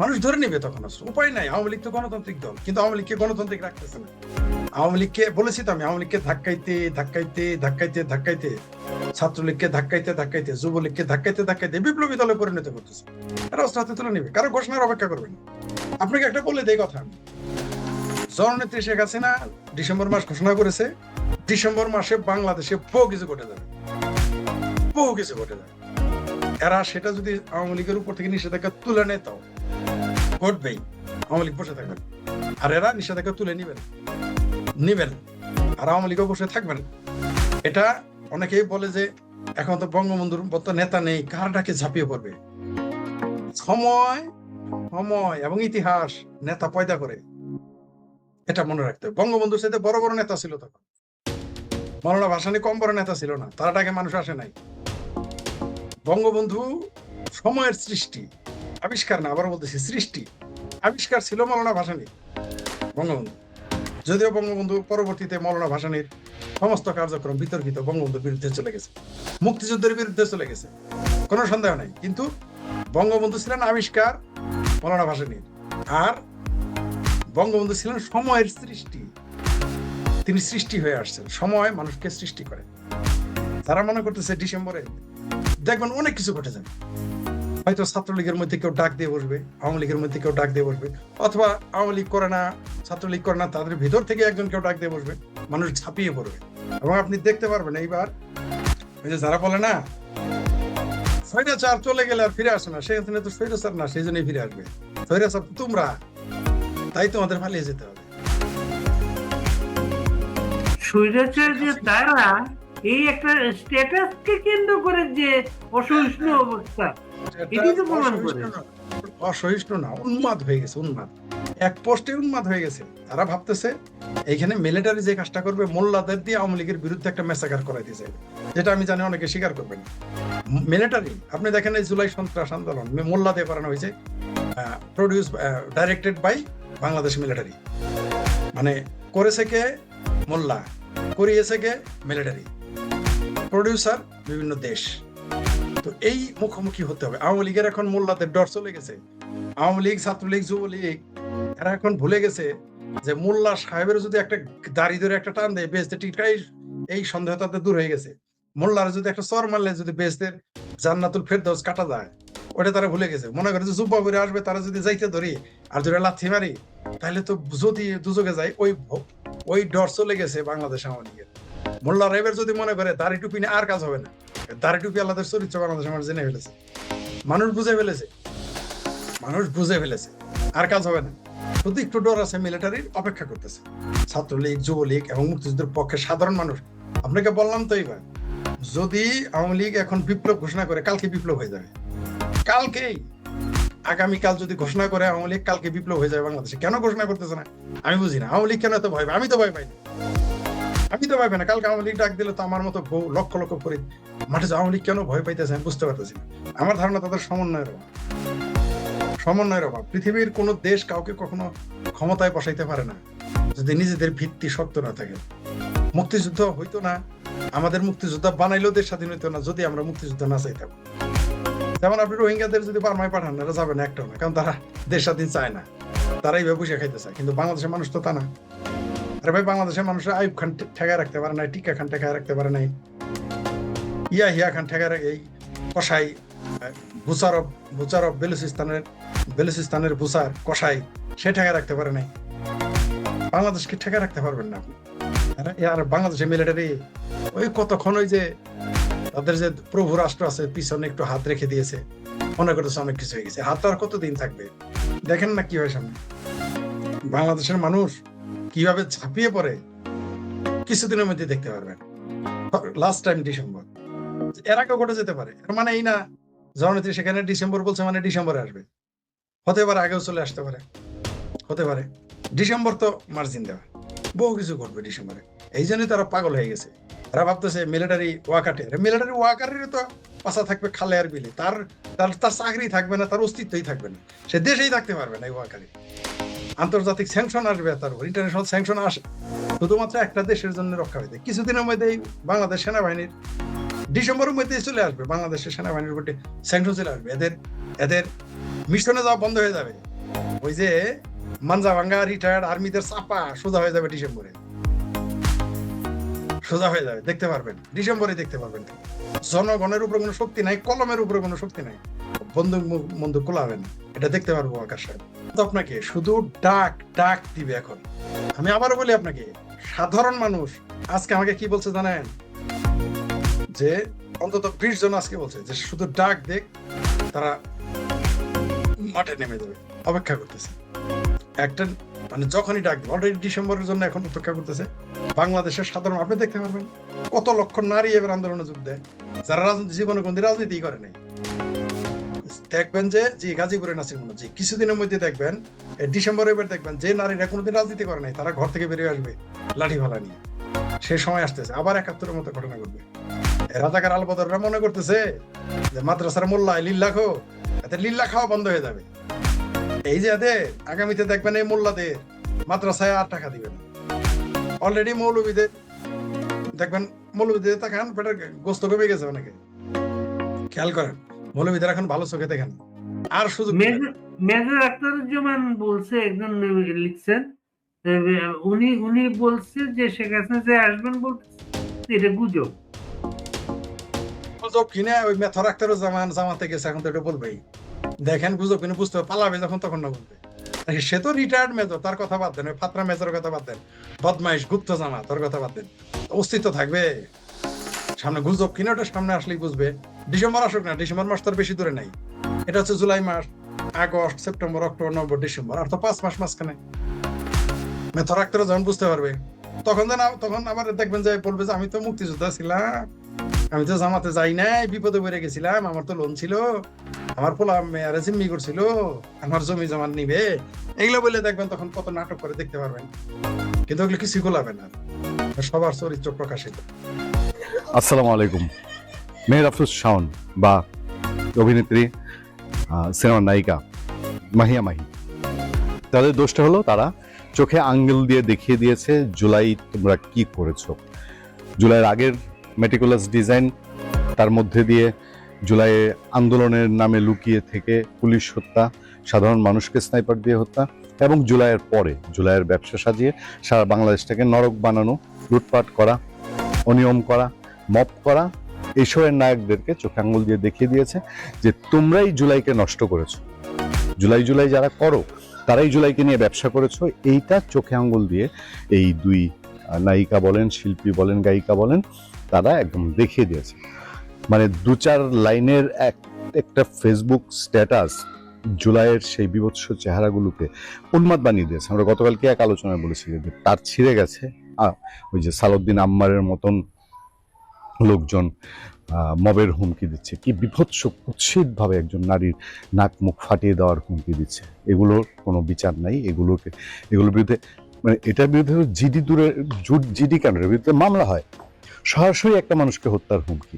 মানুষ ধরে নিবে তখন অস্ত্র। উপায় নাই। আওয়ামী লীগ তো গণতান্ত্রিক দল, কিন্তু আওয়ামী লীগকে গণতান্ত্রিক রাখতেছে না। আওয়ামী লীগকে বলেছি তো আমি, আওয়ামী লীগকে ধাক্কাইতে ছাত্রলীগকে ধাক্কাইতে যুবলীগকে ধাক্কাইতে বিপ্লবী দলে পরিণত করতেছে। এরা অস্ত্র হাতে তুলে নিবে, কারো ঘোষণার অপেক্ষা করবে না। আপনাকে একটা বলে দেই কথা, আমি জননেত্রী শেখ হাসিনা ডিসেম্বর মাস ঘোষণা করেছে, ডিসেম্বর মাসে বাংলাদেশে বহু কিছু ঘটে যাবে। এরা সেটা যদি আওয়ামী লীগের উপর থেকে নিষেধাজ্ঞা তুলে নেয়, তাও ঘটবেই। আওয়ামী লীগ বসে থাকবেন, আর এরা নিষেধাজ্ঞা তুলে নিবেন, আর আওয়ামী লীগও বসে থাকবেন। এটা অনেকেই বলে যে এখন তো বঙ্গবন্ধুর মতো নেতা নেই, কার ডাকে ঝাঁপিয়ে পড়বে। সময় এবং ইতিহাস নেতা পয়দা করে, এটা মনে রাখতে হবে। বঙ্গবন্ধুর সাথে বড় বড় নেতা ছিল তখন, মৌলানা ভাসানী কম বড় নেতা ছিল না, তার ডাকে মানুষ আসে নাই। বঙ্গবন্ধু সময়ের সৃষ্টি, আবিষ্কার না, আবার বলতেছি সৃষ্টি। আবিষ্কার ছিল মৌলানা ভাসানী, বঙ্গবন্ধু। যদিও বঙ্গবন্ধু পরবর্তীতে মৌলানা ভাসানীর সমস্ত কার্যক্রম বিতর্কিত, বঙ্গবন্ধুর বিরুদ্ধে চলে গেছে, মুক্তিযুদ্ধের বিরুদ্ধে চলে গেছে, কোনো সন্দেহ নাই। কিন্তু বঙ্গবন্ধু ছিলেন আবিষ্কার মৌলানা ভাসানীর, আর বঙ্গবন্ধু ছিলেন সময়ের সৃষ্টি। তিনি সৃষ্টি হয়ে আসছেন, সময় মানুষকে সৃষ্টি করে। তারা মনে করতেছে ডিসেম্বরে দেখবেন অনেক কিছু ঘটে যাবে, হয়তো ছাত্রলীগের মধ্যে কেউ ডাক দিয়ে বসবে, আওয়ামী লীগের মধ্যে কেউ ডাক দিয়ে বসবে, অথবা আওয়ামী লীগ করে না, ছাত্রলীগ করে না, তাদের ভিতর থেকে একজন কেউ ডাক দিয়ে বসবে, মানুষ ঝাঁপিয়ে পড়বে। এবং আপনি দেখতে পারবেন এইবার ওই যে যারা বলে না স্বৈরাচার চলে গেলে আর ফিরে আসে না, সেখানে তো স্বৈরাচার না, সেই জন্যই ফিরে আসবে। স্বৈরাচার তোমরা, তাই তোমাদের পালিয়ে যেতে হবে। স্বৈরাচার যে তারা, এই একটা স্ট্যাটাসকে কেন্দ্র করে যে অসহিষ্ণু অবস্থা, এটাই তো প্রমাণ করে। অসহিষ্ণু না, উন্মাদ হয়ে গেছে, উন্মাদ, এক পোস্টে উন্মাদ হয়ে গেছে। তারা ভাবতেছে এইখানে মিলিটারি যে কাজটা করবে, মোল্লাদের দিয়ে আওয়ামী লীগের বিরুদ্ধে একটা মেসাকার করাই দিয়েছে, যেটা আমি জানি অনেকে স্বীকার করবেন। মিলিটারি, আপনি দেখেন এই জুলাই সন্ত্রাস আন্দোলন মোল্লা দিয়ে করানো হয়েছে, produce directed by Bangladesh military, মানে করেছে কে মোল্লা, করিয়েছে কে মিলিটারি, প্রডিউসার বিভিন্ন দেশ। তো এই মুখোমুখি হতে হবে। আওয়ামী লীগের এখন মোল্লাদের ডর চলে গেছে। আওয়ামী লীগ, ছাত্রলীগ, যুবলীগ এরা এখন ভুলে গেছে যে মোল্লা সাহেবের যদি একটা দাড়ি ধরে একটা টান দেয় বেজতে টিকাই, এই সন্দেহ তাদের দূর হয়ে গেছে। মোল্লার যদি একটা চর মারলে যদি বেজদের জান্নাতুল ফেরদৌস কাটা যায়, ওটা তারা ভুলে গেছে। মনে করে যে জুব্বা করে আসবে, তারা যদি যাইতে ধরি আর যদি লাথি মারি, তাহলে তো যদি দুজকে যায়, ওই ডর চলে গেছে বাংলাদেশ আওয়ামী লীগের। মোল্লা রাইবের যদি মনে করে দাড়ি টুপি নিয়ে আর কাজ হবে না, দাড়ি টুপি আল্লাহদের চরিত্র বাংলাদেশ আমার জেনে ফেলেছে, মানুষ বুঝে ফেলেছে, মানুষ বুঝে ফেলেছে, আর কাজ হবে না। শুধু একটু ডর আছে, মিলিটারির অপেক্ষা করতেছে ছাত্রলীগ, যুবলীগ এবং মুক্তিযুদ্ধের পক্ষে সাধারণ মানুষ। আপনাকে বললাম তো এইবার, যদি আওয়ামী লীগ এখন বিপ্লব ঘোষণা করে, কালকে বিপ্লব হয়ে যাবে, কালকেই, আগামীকাল যদি ঘোষণা করে আওয়ামী লীগ, কালকে বিপ্লব হয়ে যাবে বাংলাদেশে। কেন ঘোষণা করতেছে না আমি বুঝি না। আওয়ামী লীগ কেন এত ভয় পায়? আমি তো ভয় পাই না, আমি তো ভয় পাই না। কালকে আওয়ামী লীগ ডাক দিলে তো আমার মতো লক্ষ লক্ষ করে মাঠে আওয়ামী লীগ কেন ভয় পাইতেছে আমি বুঝতে পারতেছি না। আমার ধারণা তাদের সমন্বয়ের অভাব, সমন্বয়ের অভাব। পৃথিবীর কোন দেশ কাউকে কখনো ক্ষমতায় বসাইতে পারে না যদি নিজেদের ভিত্তি শক্ত না থাকে। মুক্তিযুদ্ধ হইতো না, আমাদের মুক্তিযোদ্ধা বানাইলেও দেশ স্বাধীন হইতো না যদি আমরা মুক্তিযুদ্ধ না চাইতাম। যেমন আপনি রোহিঙ্গাদের যদি বার্মায় পাঠান, এরা যাবে না একটাও না, কারণ তারা দেশ স্বাধীন চায় না, তারা এইভাবে বসে খাইতে চায়। কিন্তু বাংলাদেশের মানুষ তো তা না। আরে ভাই, বাংলাদেশের মানুষের আইয়ুব খান ঠেকায় রাখতে পারে নাই, টিকা খান ঠেকায় রাখতে পারে নাই, হিয়া খান ঠেকায়, এই কসাই বুচারব বেলুচিস্তানের বুচার কসাই, সে ঠেকায় রাখতে পারে নাই। বাংলাদেশকে ঠেকায় রাখতে পারবেন না আপনি। আর বাংলাদেশের মিলিটারি ওই কতক্ষণ ওই যে তাদের যে প্রভু রাষ্ট্র আছে পিছনে একটু হাত রেখে দিয়েছে, মনে করতেছে অনেক কিছু হয়ে গেছে। হাত আর কতদিন থাকবে? দেখেন না কি হয় সামনে। বাংলাদেশের মানুষ কিভাবে ঝাঁপিয়ে পড়ে কিছুদিনের মধ্যে দেখতে পারবেন। লাস্ট টাইম ডিসেম্বর, এর আগে ঘটে যেতে পারে। এর মানে এই না জননেত্রী সেখানে ডিসেম্বর বলছে মানে ডিসেম্বরে আসবে, হতে পারে আগেও চলে আসতে পারে, হতে পারে। ডিসেম্বর তো মার্জিন দেওয়া, বহু কিছু ঘটবে ডিসেম্বরে। এই জন্যই তারা পাগল হয়ে গেছে। তারা ভাবতেছে মিলিটারি ওয়াকারের তো পাশা থাকবে খালে আর বিলে, তার চাকরি থাকবে না, তার অস্তিত্বই থাকবে না, সে দেশেই থাকতে পারবে না। এই ওয়াকারে আন্তর্জাতিক স্যাংশন আসবে, তার উপর ইন্টারন্যাশনাল স্যাংশন আসে শুধুমাত্র একটা দেশের জন্য রক্ষা হইতে। কিছুদিনের মধ্যেই বাংলাদেশ সেনাবাহিনীর ডিসেম্বরের মধ্যেই চলে আসবে, বাংলাদেশের সেনাবাহিনীর উপরে স্যাংশন চলে আসবে। এদের মিশনে যাওয়া বন্ধ হয়ে যাবে। ওই যে মানজাভাঙ্গা রিটায়ার্ড আর্মিদের চাপা সোজা হয়ে যাবে ডিসেম্বরে, সোজা হয়ে যাবে, দেখতে পারবেন ডিসেম্বরে, দেখতে পারবেন। জনগণের উপরে কোনো শক্তি নাই, কলমের উপরে কোনো শক্তি নাই, বন্দুক খোলাবেন, এটা দেখতে পারবো আকাশ সাহেব। তো আপনাকে শুধু ডাক দিবে। এখন আমি আবারও বলি আপনাকে, সাধারণ মানুষ আজকে আমাকে কি বলছে জানেন? যে অন্তত 20 জন আজকে বলছে যে শুধু ডাক দেখ, তারা মাঠে নেমে যাবে, অপেক্ষা করতেছে একটা, মানে যখনই ডাক দেবে। অলরেডি ডিসেম্বরের জন্য এখন অপেক্ষা করতেছে বাংলাদেশের সাধারণ। আপনি দেখতে পারবেন কত লক্ষ নারী এবার আন্দোলনে যোগ দেয়, যারা জীবনে কোনদিন রাজনীতি করে নাই। দেখবেন যে গাজীপুরে নাসির মনোজি কিছুদিনের মধ্যে দেখবেন, ডিসেম্বরে এবার দেখবেন যে নারীরা কোনোদিন রাজনীতি করে নাই, তারা ঘর থেকে বেরিয়ে আসবে লাঠি ভালা নিয়ে। সে সময় আসতেছে, আবার 71-এর মতো ঘটনা ঘটবে। রাজাকার আলবদররা মনে করতেছে যে মাদ্রাসার মোল্লা লিল্লাখো, এতে লিল্লা খাওয়া বন্ধ হয়ে যাবে। এই যে এদের আগামীতে দেখবেন এই মোল্লাদের মাদ্রাসায় আর টাকা দিবেন। অলরেডি মৌলবীদের দেখবেন, মৌলবীদের তাকান পেটের গোস্ত কমে গেছে অনেকে, খেয়াল করেন। মৌলবীদের এখন ভালো চোখে দেখেন আর সুযোগ মেজর আখতারুজ্জামান বলছে, একজন লিখছেন, উনি বলছে যে শেখ হাসিনা যে আসবেন বলছে এটা গুজব। গুজব কিনে ওই মেথর আখতারুজ্জামান জামাতে গেছে, এখন তো এটা বলবেই। দেখেন গুজব কিনে বুঝতে পালাবে যখন, তখন না বলবে। সে তো রিটায়ার্ড মেজর, তার কথা বাদ দেন, ওই ফাতরা মেজরের কথা বাদ দেন, বদমাইশ গুপ্ত জামা, তোর কথা বাদ দেন। অস্তিত্ব থাকবে সামনে। গুজব কিনে ওটা সামনে আসলেই বুঝবে। ডিসেম্বর আসুক না, ডিসেম্বর মাস তার বেশি দূরে নাই। এটা হচ্ছে জুলাই মাস, August, September, October, November, December, আর তো 5 মাস মাঝখানে। মেথর আখতার যখন বুঝতে পারবে তখন আবার দেখবেন যে বলবে যে আমি তো মুক্তিযোদ্ধা ছিলাম, আমি তো জামাতে যাই নাই, বিপদে পড়ে গেছিলাম, আমার তো লোন ছিল, আমার পোলা মেয়ারে জিম্মি করছিল, আমার জমি জমা নিবে, এগুলো বলে দেখবেন তখন কত নাটক করে দেখতে পারবেন। কিন্তু ওগুলো কিছু গোলাবে না, সবার চরিত্র প্রকাশিত। আসসালামু আলাইকুম। মেহের আফরোজ শাওন বা অভিনেত্রী, সিনেমার নায়িকা মাহিয়া মাহি, তাদের দোষটা হলো তারা চোখে আঙ্গুল দিয়ে দেখিয়ে দিয়েছে জুলাই তোমরা কি করেছো। জুলাইয়ের আগের মেটিকুলাস ডিজাইন, তার মধ্যে দিয়ে জুলাই আন্দোলনের নামে লুকিয়ে থেকে পুলিশ হত্যা, সাধারণ মানুষকে স্নাইপার দিয়ে হত্যা, এবং জুলাইয়ের পরে জুলাইয়ের ব্যবসা সাজিয়ে সারা বাংলাদেশটাকে নরক বানানো, লুটপাট করা, অনিয়ম করা, মপ করা, এইসবের নায়কদেরকে চোখে আঙ্গুল দিয়ে দেখিয়ে দিয়েছে যে তোমরাই জুলাইকে নষ্ট করেছো। জুলাই যারা করো তারাই জুলাইকে নিয়ে ব্যবসা করেছো। এইটা চোখে আঙ্গুল দিয়ে এই দুই নায়িকা বলেন, শিল্পী বলেন, গায়িকা বলেন, তারা একদম দেখিয়ে দিয়েছে। মানে 2-4 লাইনের একটা ফেসবুক স্ট্যাটাস জুলাইয়ের সেই বিভৎস চেহারাগুলোকে উন্মাদ বানিয়ে দিয়েছে। আমরা গতকালকে এক আলোচনায় বলেছি যে তার ছিঁড়ে গেছে। ওই যে সালাউদ্দিন আম্মারের মতন লোকজন মবের হুমকি দিচ্ছে, কি বিভৎস কুৎসিতভাবে একজন নারীর নাক মুখ ফাটিয়ে দেওয়ার হুমকি দিচ্ছে। এগুলোর কোনো বিচার নাই। এগুলোর বিরুদ্ধে, মানে এটার বিরুদ্ধে জিডি ক্যামেরার বিরুদ্ধে মামলা হয়, সরাসরি একটা মানুষকে হত্যার হুমকি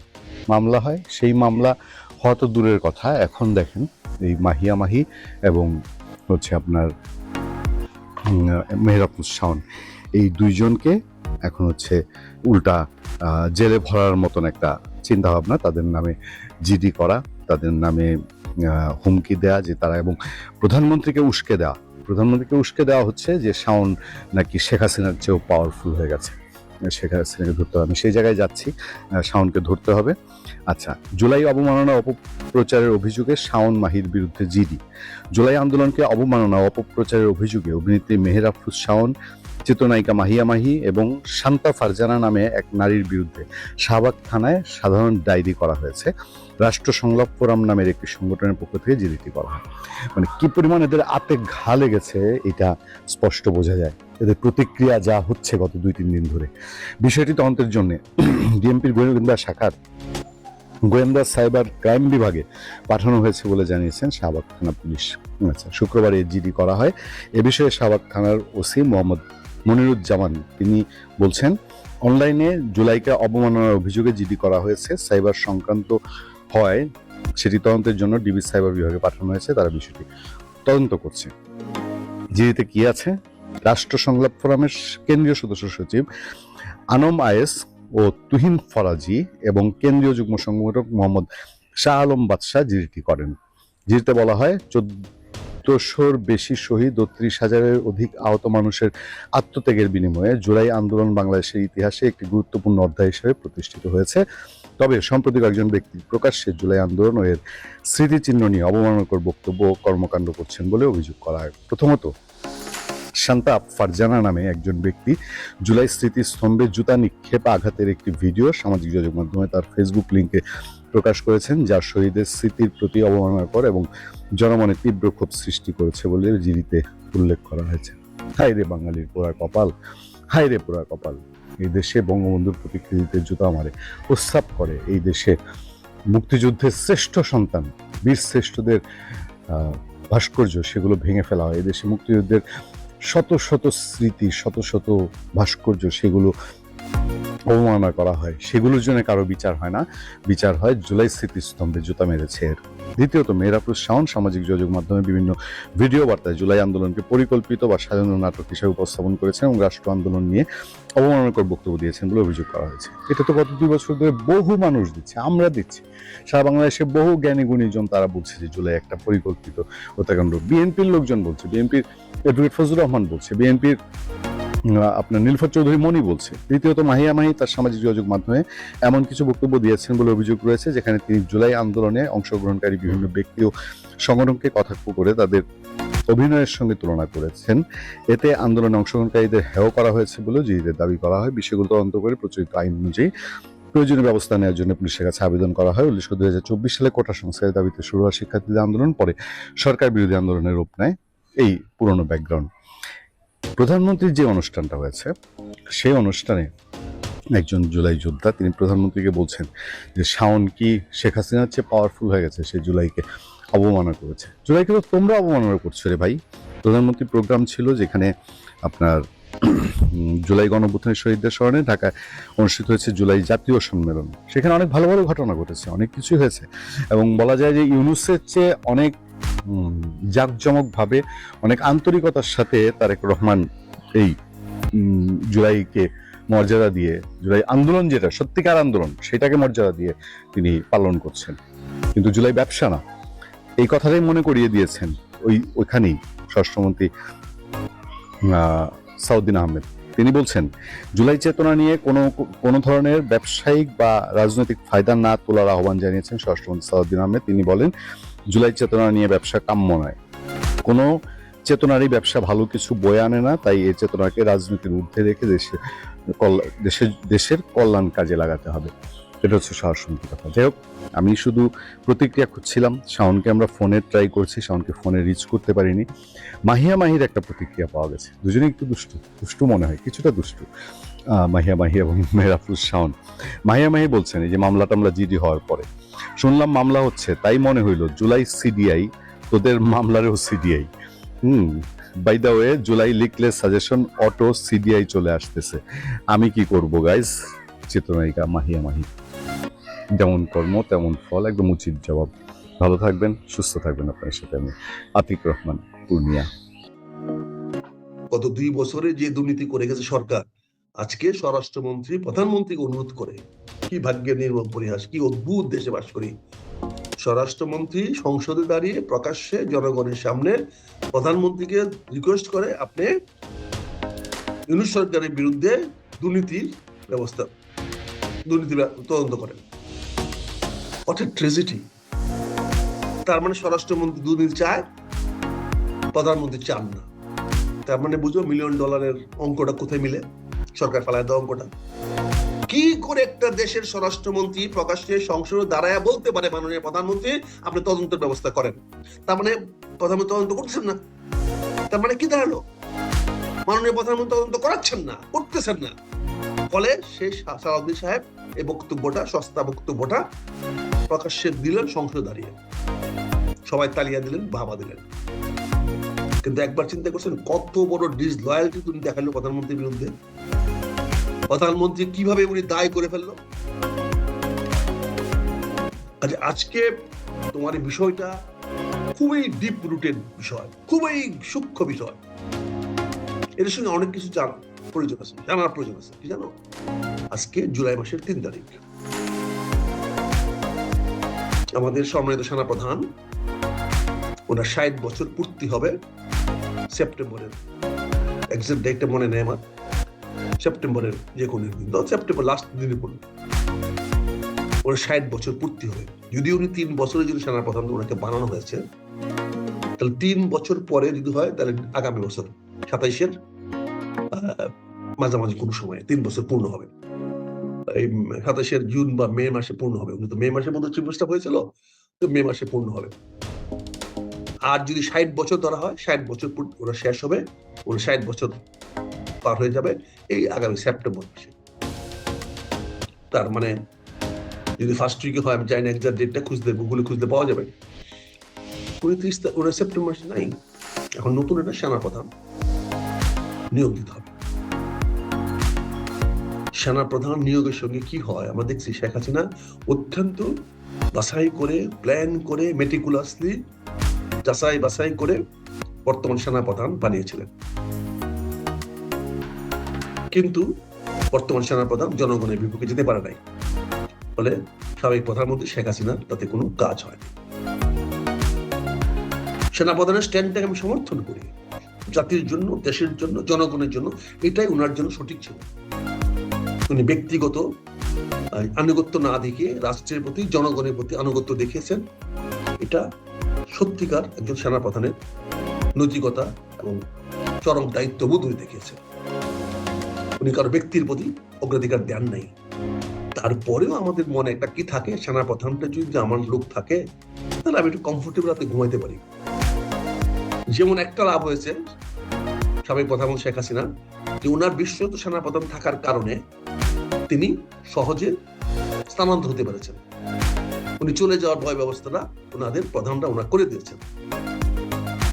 মামলা হয়। সেই মামলা হওয়া তো দূরের কথা, এখন দেখেন এই মাহিয়া মাহি এবং হচ্ছে আপনার মেহের আফরোজ শাওন, এই দুইজনকে এখন হচ্ছে উল্টা জেলে ভরার মতন একটা চিন্তা ভাবনা, তাদের নামে জিডি করা, তাদের নামে হুমকি দেয়া যে তারা, এবং প্রধানমন্ত্রীকে উস্কে দেওয়া হচ্ছে যে শাওন নাকি শেখ হাসিনার চেয়েও পাওয়ারফুল হয়ে গেছে, শেখ হাসিনাকে ধরতে হবে। আমি সেই জায়গায় যাচ্ছি, শাওনকে ধরতে হবে। আচ্ছা, জুলাই অবমাননা অপপ্রচারের অভিযোগে শাওন মাহির বিরুদ্ধে জিডি। জুলাই আন্দোলনকে অবমাননা অপপ্রচারের অভিযোগে অভিনেত্রী মেহের আফরোজ শাওন, চিত্রনায়িকা মাহিয়া মাহি এবং শান্তা ফারজানা নামে এক নারীর বিরুদ্ধে শাহবাগ থানায় সাধারণ ডায়েরি করা হয়েছে। রাষ্ট্র সংলাপ ফোরাম নামের একটি সংগঠনের পক্ষ থেকে জিডিটি করা হয়। মানে কি পরিমাণ এদের আতে ঘা লেগেছে এটা স্পষ্ট বোঝা যায়। এদের প্রতিক্রিয়া যা হচ্ছে গত 2-3 দিন ধরে। বিষয়টি তদন্তের জন্য ডিএমপির গোয়েন্দা শাখার গোয়েন্দা সাইবার ক্রাইম বিভাগে পাঠানো হয়েছে বলে জানিয়েছেন শাহবাগ থানা পুলিশ। আচ্ছা, শুক্রবার এই জিডি করা হয়। এ বিষয়ে শাহবাগ থানার ওসি মোহাম্মদ মনিরুজ্জামান তিনি বলছেন, অনলাইনে জুলাইকে অবমাননার অভিযোগে জিডি করা হয়েছে। সাইবার সংক্রান্ত হয় সেটি তদন্তের জন্য ডিবি সাইবার বিভাগে পাঠানো হয়েছে। তারা বিষয়টি তদন্ত করছে। জিডিতে কি আছে? রাষ্ট্র সংলাপ ফোরামের কেন্দ্রীয় সদস্য সচিব আনম আয়েস ও তুহিন ফরাজি এবং কেন্দ্রীয় যুগ্ম সংগঠক মোহাম্মদ শাহ আলম বাদশাহ জিডিটি করেন। জিডিতে বলা হয় 1400-র বেশি শহীদ ও 30,000-এর অধিক আহত মানুষের আত্মত্যাগের বিনিময়ে জুলাই আন্দোলন বাংলাদেশের ইতিহাসে একটি গুরুত্বপূর্ণ অধ্যায় হিসেবে প্রতিষ্ঠিত হয়েছে। তবে সম্প্রতি একজন ব্যক্তি প্রকাশ্যে জুলাই আন্দোলন ও এর স্মৃতিচিহ্ন নিয়ে অবমাননাকর বক্তব্য ও কর্মকাণ্ড করছেন বলে অভিযোগ করা হয়। প্রথমত, শান্তা ফারজানা নামে একজন ব্যক্তি জুলাই স্মৃতিস্তম্ভে জুতা নিক্ষেপ আঘাতের একটি ভিডিও সামাজিক যোগাযোগ মাধ্যমে তার ফেসবুক লিঙ্কে প্রকাশ করেছেন, যা শহীদের স্মৃতির প্রতি অবমাননাকর এবং জনমনে তীব্র ক্ষোভ সৃষ্টি করেছে বলে জিডিতে উল্লেখ করা হয়েছে। হায় রে বাঙালির পোড়া কপাল, হায় রে পোড়া কপাল। এই দেশে বঙ্গবন্ধুর প্রতিকৃতিতে জুতা মারে, প্রস্রাব করে। এই দেশে মুক্তিযুদ্ধের শ্রেষ্ঠ সন্তান বীর শ্রেষ্ঠদের ভাস্কর্য সেগুলো ভেঙে ফেলা হয়। এই দেশে মুক্তিযুদ্ধের শত শত স্মৃতি, শত শত ভাস্কর্য সেগুলো অবমাননা করা হয়, সেগুলোর জন্য কারো বিচার হয় না, বিচার হয় জুলাই স্মৃতিস্তম্ভে জুতা মেরেছে এর। দ্বিতীয়ত, মেহরাপুর শাওন সামাজিক যোগাযোগ মাধ্যমে বিভিন্ন ভিডিও বার্তায় জুলাই আন্দোলনকে পরিকল্পিত বা সাজানো নাটক হিসেবে উপস্থাপন করেছেন এবং রাষ্ট্র আন্দোলন নিয়ে অবমাননাকর বক্তব্য দিয়েছেন বলে অভিযোগ করা হয়েছে। এটা তো গত 2 বছর ধরে বহু মানুষ দিচ্ছে, আমরা দিচ্ছি, সারা বাংলাদেশে বহু জ্ঞানী গুণীজন তারা বলছে যে জুলাই একটা পরিকল্পিত হত্যাকাণ্ড। বিএনপির লোকজন বলছে, বিএনপির অ্যাডভোকেট ফজলুর রহমান বলছে, বিএনপির আপনার নীলফার চৌধুরী মনি বলছে। তৃতীয়ত, মাহিয়া মাহি তার সামাজিক যোগাযোগ মাধ্যমে এমন কিছু বক্তব্য দিয়েছেন বলে অভিযোগ রয়েছে যেখানে তিনি জুলাই আন্দোলনে অংশগ্রহণকারী বিভিন্ন ব্যক্তি ও সংগঠনকে কটাক্ষ করে তাদের অভিনয়ের সঙ্গে তুলনা করেছেন। এতে আন্দোলনে অংশগ্রহণকারীদের হেয় করা হয়েছে বলেও জিডিদের দাবি করা হয়। বিষয়গুলো তদন্ত করে প্রচলিত আইন অনুযায়ী প্রয়োজনীয় ব্যবস্থা নেওয়ার জন্য পুলিশের কাছে আবেদন করা হয়। উল্লেখ্য, 2024 সালে কোটা সংস্কারের দাবিতে শুরু হওয়া শিক্ষার্থীদের আন্দোলন পরে সরকার বিরোধী আন্দোলনের রূপ নেয়। এই পুরনো ব্যাকগ্রাউন্ড। প্রধানমন্ত্রীর যে অনুষ্ঠানটা হয়েছে, সেই অনুষ্ঠানে একজন জুলাই যোদ্ধা তিনি প্রধানমন্ত্রীকে বলছেন যে শাওন কি শেখ হাসিনার চেয়ে পাওয়ারফুল হয়ে গেছে, সে জুলাইকে অবমাননা করেছে। জুলাইকে তো তোমরা অবমাননা করছো রে ভাই। প্রধানমন্ত্রীর প্রোগ্রাম ছিল যেখানে আপনার জুলাই গণঅভ্যুত্থানের শহীদদের স্মরণে ঢাকায় অনুষ্ঠিত হয়েছে জুলাই জাতীয় সম্মেলন। সেখানে অনেক ভালো ভালো ঘটনা ঘটেছে, অনেক কিছুই হয়েছে এবং বলা যায় যে ইউনূসের চেয়ে অনেক জাঁকজমকভাবে, অনেক আন্তরিকতার সাথে তারেক রহমান এই জুলাইকে মর্যাদা দিয়ে, জুলাই আন্দোলন যেটা সত্যিকার আন্দোলন সেটাকে মর্যাদা দিয়ে তিনি পালন করছেন। কিন্তু জুলাই ব্যবসা না, এই কথাটাই মনে করিয়ে দিয়েছেন ওইখানেই স্বরাষ্ট্রমন্ত্রী সাউদ্দিন আহমেদ। তিনি বলছেন জুলাই চেতনা নিয়ে কোনো ধরনের ব্যবসায়িক বা রাজনৈতিক ফায়দা না তোলার আহ্বান জানিয়েছেন স্বরাষ্ট্রমন্ত্রী সাউদ্দিন আহমেদ। তিনি বলেন জুলাই চেতনা নিয়ে ব্যবসা কাম্য নয়, কোনো চেতনারই ব্যবসা ভালো কিছু বয়ে আনে না, তাই এই চেতনাকে রাজনীতির ঊর্ধ্বে রেখে দেশের কল্যাণ কাজে লাগাতে হবে। এটা হচ্ছে স্বরাষ্ট্রমন্ত্রীর কথা। যাই হোক, আমি শুধু প্রতিক্রিয়া খুঁজছিলাম, শাওনকে আমরা ফোনে ট্রাই করছি, শাওনকে ফোনে রিচ করতে পারিনি। মাহিয়া মাহির একটা প্রতিক্রিয়া পাওয়া গেছে, দুজনেই একটু দুষ্টু মনে হয়, কিছুটা দুষ্টু মাহিয়া মাহি এবং মেহরাফুল শাওন। মাহিয়া মাহি বলছেন এই যে মামলা টামলা জিডি হওয়ার পরে শুনলাম মামলা হচ্ছে, তাই মনে হইল জুলাই সিডিআই, তোদের মামলারও CDI. By the way, July লিখলে সাজেশন অটো সিডিআই চলে আসতেছে, আমি কি করব গাইস? চিত্রনায়িকা মাহিয়া মাহি। যেমন কর্ম তেমন ফল, একদম উচিত জবাব। ভালো থাকবেন, সুস্থ থাকবেন। আপনার সাথে আমি আতিক রহমান, পূর্ণিয়া। গত 2 বছরে যে দুর্নীতি করে গেছে সরকার, আজকে স্বরাষ্ট্রমন্ত্রী প্রধানমন্ত্রীকে অনুরোধ করে, কি ভাগ্যের নির্মম পরিহাস, কি অদ্ভুত দেশে বাস করি। স্বরাষ্ট্রমন্ত্রী সংসদে দাঁড়িয়ে প্রকাশ্যে জনগণের সামনে প্রধানমন্ত্রীকে রিকোয়েস্ট করে আপনি ইউনূস সরকারের বিরুদ্ধে দুর্নীতি তদন্ত করেন। What a tragedy. তার মানে স্বরাষ্ট্রমন্ত্রী দুর্নীতি চায়, প্রধানমন্ত্রী চান না। তার মানে বুঝো $1 মিলিয়ন অঙ্কটা কোথায় মিলে, সরকার ফেলায় দেওয়া অঙ্কটা। কি করে একটা দেশের স্বরাষ্ট্রমন্ত্রী প্রকাশ্যে সংসদে দাঁড়ায় বলতে পারে মাননীয় প্রধানমন্ত্রী আপনি তদন্তের ব্যবস্থা করেন? তার মানে প্রধানমন্ত্রী তদন্ত করতেছেন না। তার মানে কি দাঁড়ালো? মাননীয় প্রধানমন্ত্রী তদন্ত করাচ্ছেন না, করতেছেন না। ফলে সেই সালাউদ্দিন সাহেব এই বক্তব্যটা, সস্তা বক্তব্যটা প্রকাশ্যে দিলেন সংসদে দাঁড়িয়ে, সবাই তালিয়া দিলেন, বাবা দিলেন। কিন্তু একবার চিন্তা করছেন কত বড় ডিসলয়ালিটি তুমি দেখালো প্রধানমন্ত্রীর বিরুদ্ধে। প্রধানমন্ত্রী কিভাবে উনি দায় করে ফেললো। আজকে তোমার এই বিষয়টা খুবই ডিপ রুটেড বিষয়, খুবই সূক্ষ্ম বিষয়। এর সঙ্গে অনেক কিছু জানার প্রয়োজন আছে। কি জানো, আজকে জুলাই মাসের 3 তারিখ আমাদের সম্মানিত সেনাপ্রধান, ওনার 60 বছর পূর্তি হবে সেপ্টেম্বরের, এক্সাক্ট ডেটটা মনে নেই আমার, সেপ্টেম্বরের যে কোনো দিন, সেপ্টেম্বর লাস্ট দিনে পড়বে ওনার 60 বছর পূর্তি হবে। যদি উনি 3 বছরের জন্য সেনাপ্রধান ওনাকে বানানো হয়েছে, তাহলে 3 বছর পরে যদি হয় তাহলে আগামী বছর 27-এর মাঝামাঝি কোনো সময় 3 বছর পূর্ণ হবে। এই 27-এর জুন বা মে মাসে পূর্ণ হবে। উনি তো মে মাসের মধ্যে চিফ মিনিস্টার হয়েছিল, তো মে মাসে পূর্ণ হবে। আর যদি 60 বছর ধরা হয়, 60 বছর ওরা শেষ হবে, ওরা 60 বছর পার হয়ে যাবে এই আগামী সেপ্টেম্বর মাসে। তার মানে যদি ফার্স্ট উইকে হয়, আমি জানি না এক্সাক্ট ডেটটা, গুগলে খুঁজলে পাওয়া যাবে। ওরা সেপ্টেম্বর মাসে নাই। এখন নতুন একটা সেনাপ্রধান নিয়োগ দিতে হবে। সেনাপ্রধান নিয়োগের সঙ্গে কি হয় আমরা দেখছি শেখ হাসিনা অত্যন্ত বাছাই করে, প্ল্যান করে, মেটিকুলাসলি যাচাই বাছাই করে বর্তমান সেনাপ্রধান বানিয়েছিলেন। কিন্তু বর্তমান সেনাপ্রধান জনগণের বিপক্ষে যেতে পারে নাই, ফলে সাবেক প্রধানমন্ত্রী শেখ হাসিনার তাতে কোনো কাজ হয়নি। সেনাপ্রধানের স্ট্যান্ডটাকে আমি সমর্থন করি, জাতির জন্য, দেশের জন্য, জনগণের জন্য এটাই ওনার জন্য সঠিক ছিল। উনি ব্যক্তিগত আনুগত্য না দেখিয়ে রাষ্ট্রের প্রতি, জনগণের প্রতি আনুগত্য দেখিয়েছেন। এটা সত্যিকার একজন সেনাপ্রধানের নৈতিকতা এবং চরম দায়িত্ববোধ উনি দেখিয়েছেন। উনি কারো ব্যক্তির প্রতি অগ্রাধিকার দেন নাই। তারপরেও আমাদের মনে একটা কি থাকে, সেনাপ্রধানটা যদি আমার লোক থাকে তাহলে আমি একটু কমফোর্টেবল রাতে ঘুমাইতে পারি। যেমন একটা লাভ হয়েছে সাবেক প্রধানমন্ত্রী শেখ হাসিনা, যে ওনার বিশ্বস্ত সেনাপ্রধান থাকার কারণে তিনি সহজে স্থানান্তর হতে পেরেছেন। উনি চলে যাওয়ার ভয় ব্যবস্থাটা ওনাদের প্রধানরা ওনার করে দিয়েছেন,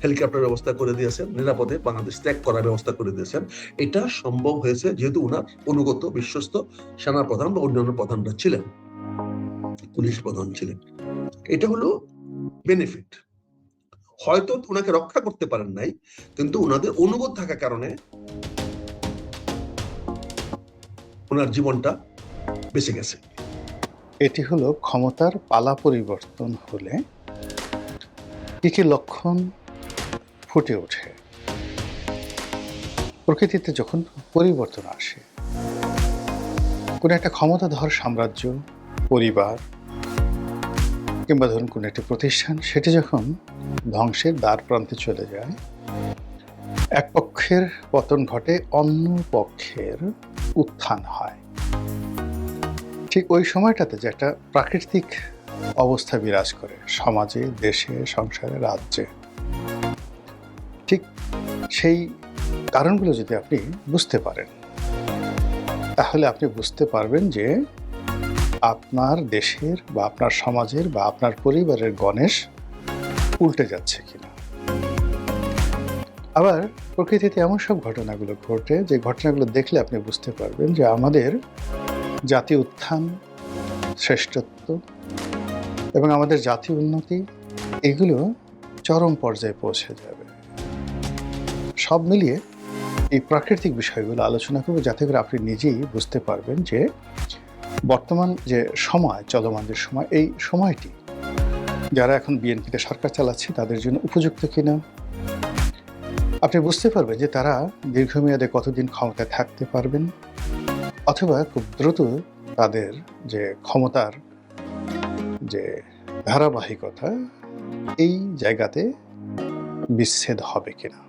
হেলিকপ্টার ব্যবস্থা করে দিয়েছেন, নিরাপদে বাংলাদেশ ত্যাগ করার ব্যবস্থা করে দিয়েছেন। এটা সম্ভব হয়েছে যেহেতু ওনার অনুগত বিশ্বস্ত সেনাপ্রধান বা অন্যান্য প্রধানরা ছিলেন, পুলিশ প্রধান ছিলেন। এটা হলো বেনিফিট। হয়তো ওনাকে রক্ষা করতে পারেন নাই, কিন্তু ওনাদের অনুগত থাকার কারণে ওনার জীবনটা বেঁচে গেছে। এটি হলো ক্ষমতার পালা পরিবর্তন হলে কি কি লক্ষণ ফুটে ওঠে। প্রকৃতিতে যখন পরিবর্তন আসে, কোনো একটা ক্ষমতাধর সাম্রাজ্য, পরিবার কিংবা ধরুন কোনো একটি প্রতিষ্ঠান, সেটি যখন ধ্বংসের দ্বার প্রান্তে চলে যায়, এক পক্ষের পতন ঘটে, অন্য পক্ষের উত্থান হয়। ঠিক ওই সময়টাতে যে একটা প্রাকৃতিক অবস্থা বিরাজ করে সমাজে, দেশে, সংসারে, রাজ্যে, ঠিক সেই কারণগুলো যদি আপনি বুঝতে পারেন, তাহলে আপনি বুঝতে পারবেন যে আপনার দেশের বা আপনার সমাজের বা আপনার পরিবারের গণেশ উল্টে যাচ্ছে কিনা। আবার প্রকৃতিতে এমন সব ঘটনাগুলো ঘটে যে ঘটনাগুলো দেখলে আপনি বুঝতে পারবেন যে আমাদের জাতি উত্থান, শ্রেষ্ঠত্ব এবং আমাদের জাতি উন্নতি এগুলো চরম পর্যায়ে পৌঁছে যাবে। সব মিলিয়ে এই প্রাকৃতিক বিষয়গুলো আলোচনা করব, যাতে করে আপনি নিজেই বুঝতে পারবেন যে বর্তমান যে সময়, চলমান যে সময়, এই সময়টি যারা এখন বিএনপিতে সরকার চালাচ্ছে তাদের জন্য উপযুক্ত কিনা। আপনি বুঝতে পারবেন যে তারা দীর্ঘমেয়াদে কতদিন ক্ষমতায় থাকতে পারবেন, অথবা খুব দ্রুত তাদের যে ক্ষমতার যে ধারাবাহিকতা, এই জায়গাতে বিচ্ছেদ হবে কিনা।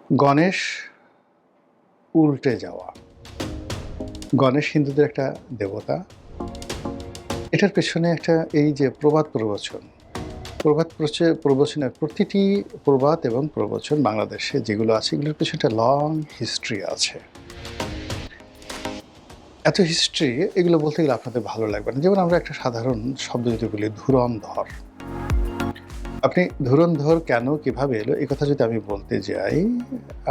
গণেশ উল্টে যাওয়া, গণেশ হিন্দুদের একটা দেবতা। এটার পেছনে একটা এই যে প্রবাদ প্রবচনের প্রতিটি প্রবাদ এবং প্রবচন বাংলাদেশে যেগুলো আছে, এগুলোর পেছনে একটা লং হিস্ট্রি আছে। এত হিস্ট্রি, এগুলো বলতে গেলে আপনাদের ভালো লাগবে না। যেমন আমরা একটা সাধারণ শব্দ যদি বলি ধুরন্ধর, আপনি ধুরন্ধর কেন, কিভাবে এলো, এই কথা যদি আমি বলতে যাই,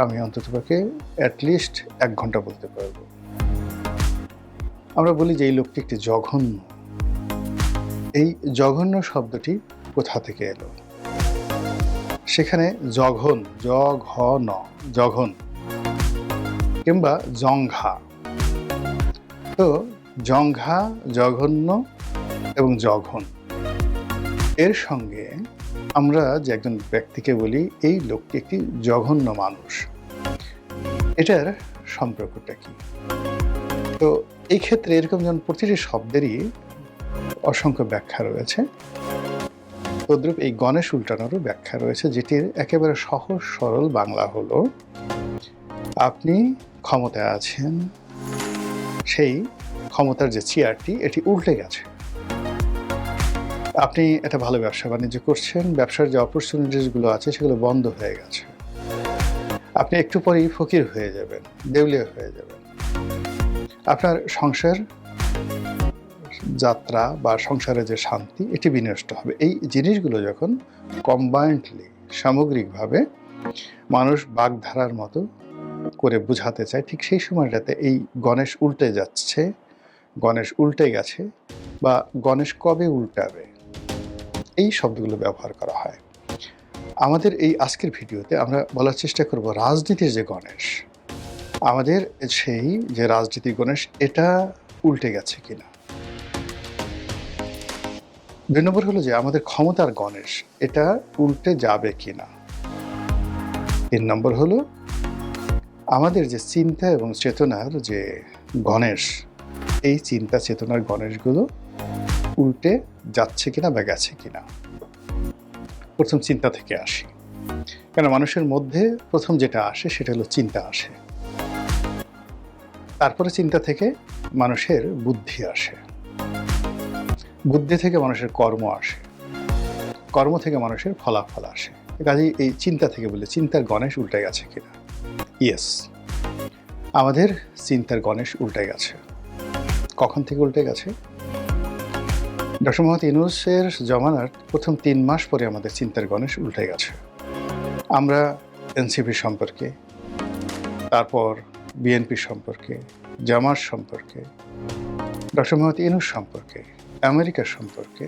আমি অন্ততপক্ষে অ্যাটলিস্ট 1 ঘন্টা বলতে পারবো। আমরা বলি যে এই লোকটি একটি জঘন্য। এই জঘন্য শব্দটি কোথা থেকে এলো? সেখানে জঘন, জঘন কিংবা জঙ্ঘা। তো জঙ্ঘা, জঘন্য এবং জঘন, এর সঙ্গে আমরা যে একজন ব্যক্তিকে বলি এই লোকটি একটি জঘন্য মানুষ, এটার সম্পর্কটা কি? তো এই ক্ষেত্রে এরকম যেমন প্রতিটি শব্দেরই অসংখ্য ব্যাখ্যা রয়েছে, তদ্রূপ এই গণেশ উল্টানোরও ব্যাখ্যা রয়েছে, যেটির একেবারে সহজ সরল বাংলা হলো, আপনি ক্ষমতায় আছেন, সেই ক্ষমতার যে চেয়ারটি এটি উল্টে গেছে। আপনি একটা ভালো ব্যবসা বাণিজ্য করছেন, ব্যবসার যে অপরচুনিটিসগুলো আছে সেগুলো বন্ধ হয়ে গেছে। আপনি একটু পরেই ফকির হয়ে যাবেন, দেউলিয়া হয়ে যাবেন। আপনার সংসার যাত্রা বা সংসারে যে শান্তি, এটি বিনষ্ট হবে। এই জিনিসগুলো যখন কম্বাইন্ডলি, সামগ্রিকভাবে মানুষ বাগধারার মতো করে বোঝাতে চাই, ঠিক সেই সময়টাতে এই গণেশ উল্টে যাচ্ছে, গণেশ উল্টে গেছে বা গণেশ কবে উল্টাবে, এই শব্দগুলো ব্যবহার করা হয়। আমাদের এই আজকের ভিডিওতে আমরা বলার চেষ্টা করব রাজনীতির যে গণেশ, আমাদের সেই যে রাজনীতির গণেশ, এটা উল্টে গেছে কিনা। 2 নম্বর হলো যে আমাদের ক্ষমতার গণেশ, এটা উল্টে যাবে কিনা। 3 নম্বর হলো আমাদের যে চিন্তা এবং চেতনার যে গণেশ, এই চিন্তা চেতনার গণেশগুলো উল্টে যাচ্ছে কিনা বা গেছে কিনা। প্রথম চিন্তা থেকে আসি, কেন মানুষের মধ্যে প্রথম যেটা আসে সেটা হলো চিন্তা আসে, তারপরে চিন্তা থেকে মানুষের বুদ্ধি আসে, বুদ্ধি থেকে মানুষের কর্ম আসে, কর্ম থেকে মানুষের ফলাফল আসে। কাজেই এই চিন্তা থেকে বলে চিন্তার গণেশ উল্টে গেছে কিনা। ইয়েস, আমাদের চিন্তার গণেশ উল্টে গেছে। কখন থেকে উল্টে গেছে? ডক্টর মোহাম্মদ ইউনূসের জমানার প্রথম 3 মাস পরে আমাদের চিন্তার গণেশ উল্টে গেছে। আমরা এনসিপি সম্পর্কে, তারপর বিএনপি সম্পর্কে, জামাত সম্পর্কে, ডক্টর মোহাম্মদ ইউনূস সম্পর্কে, আমেরিকা সম্পর্কে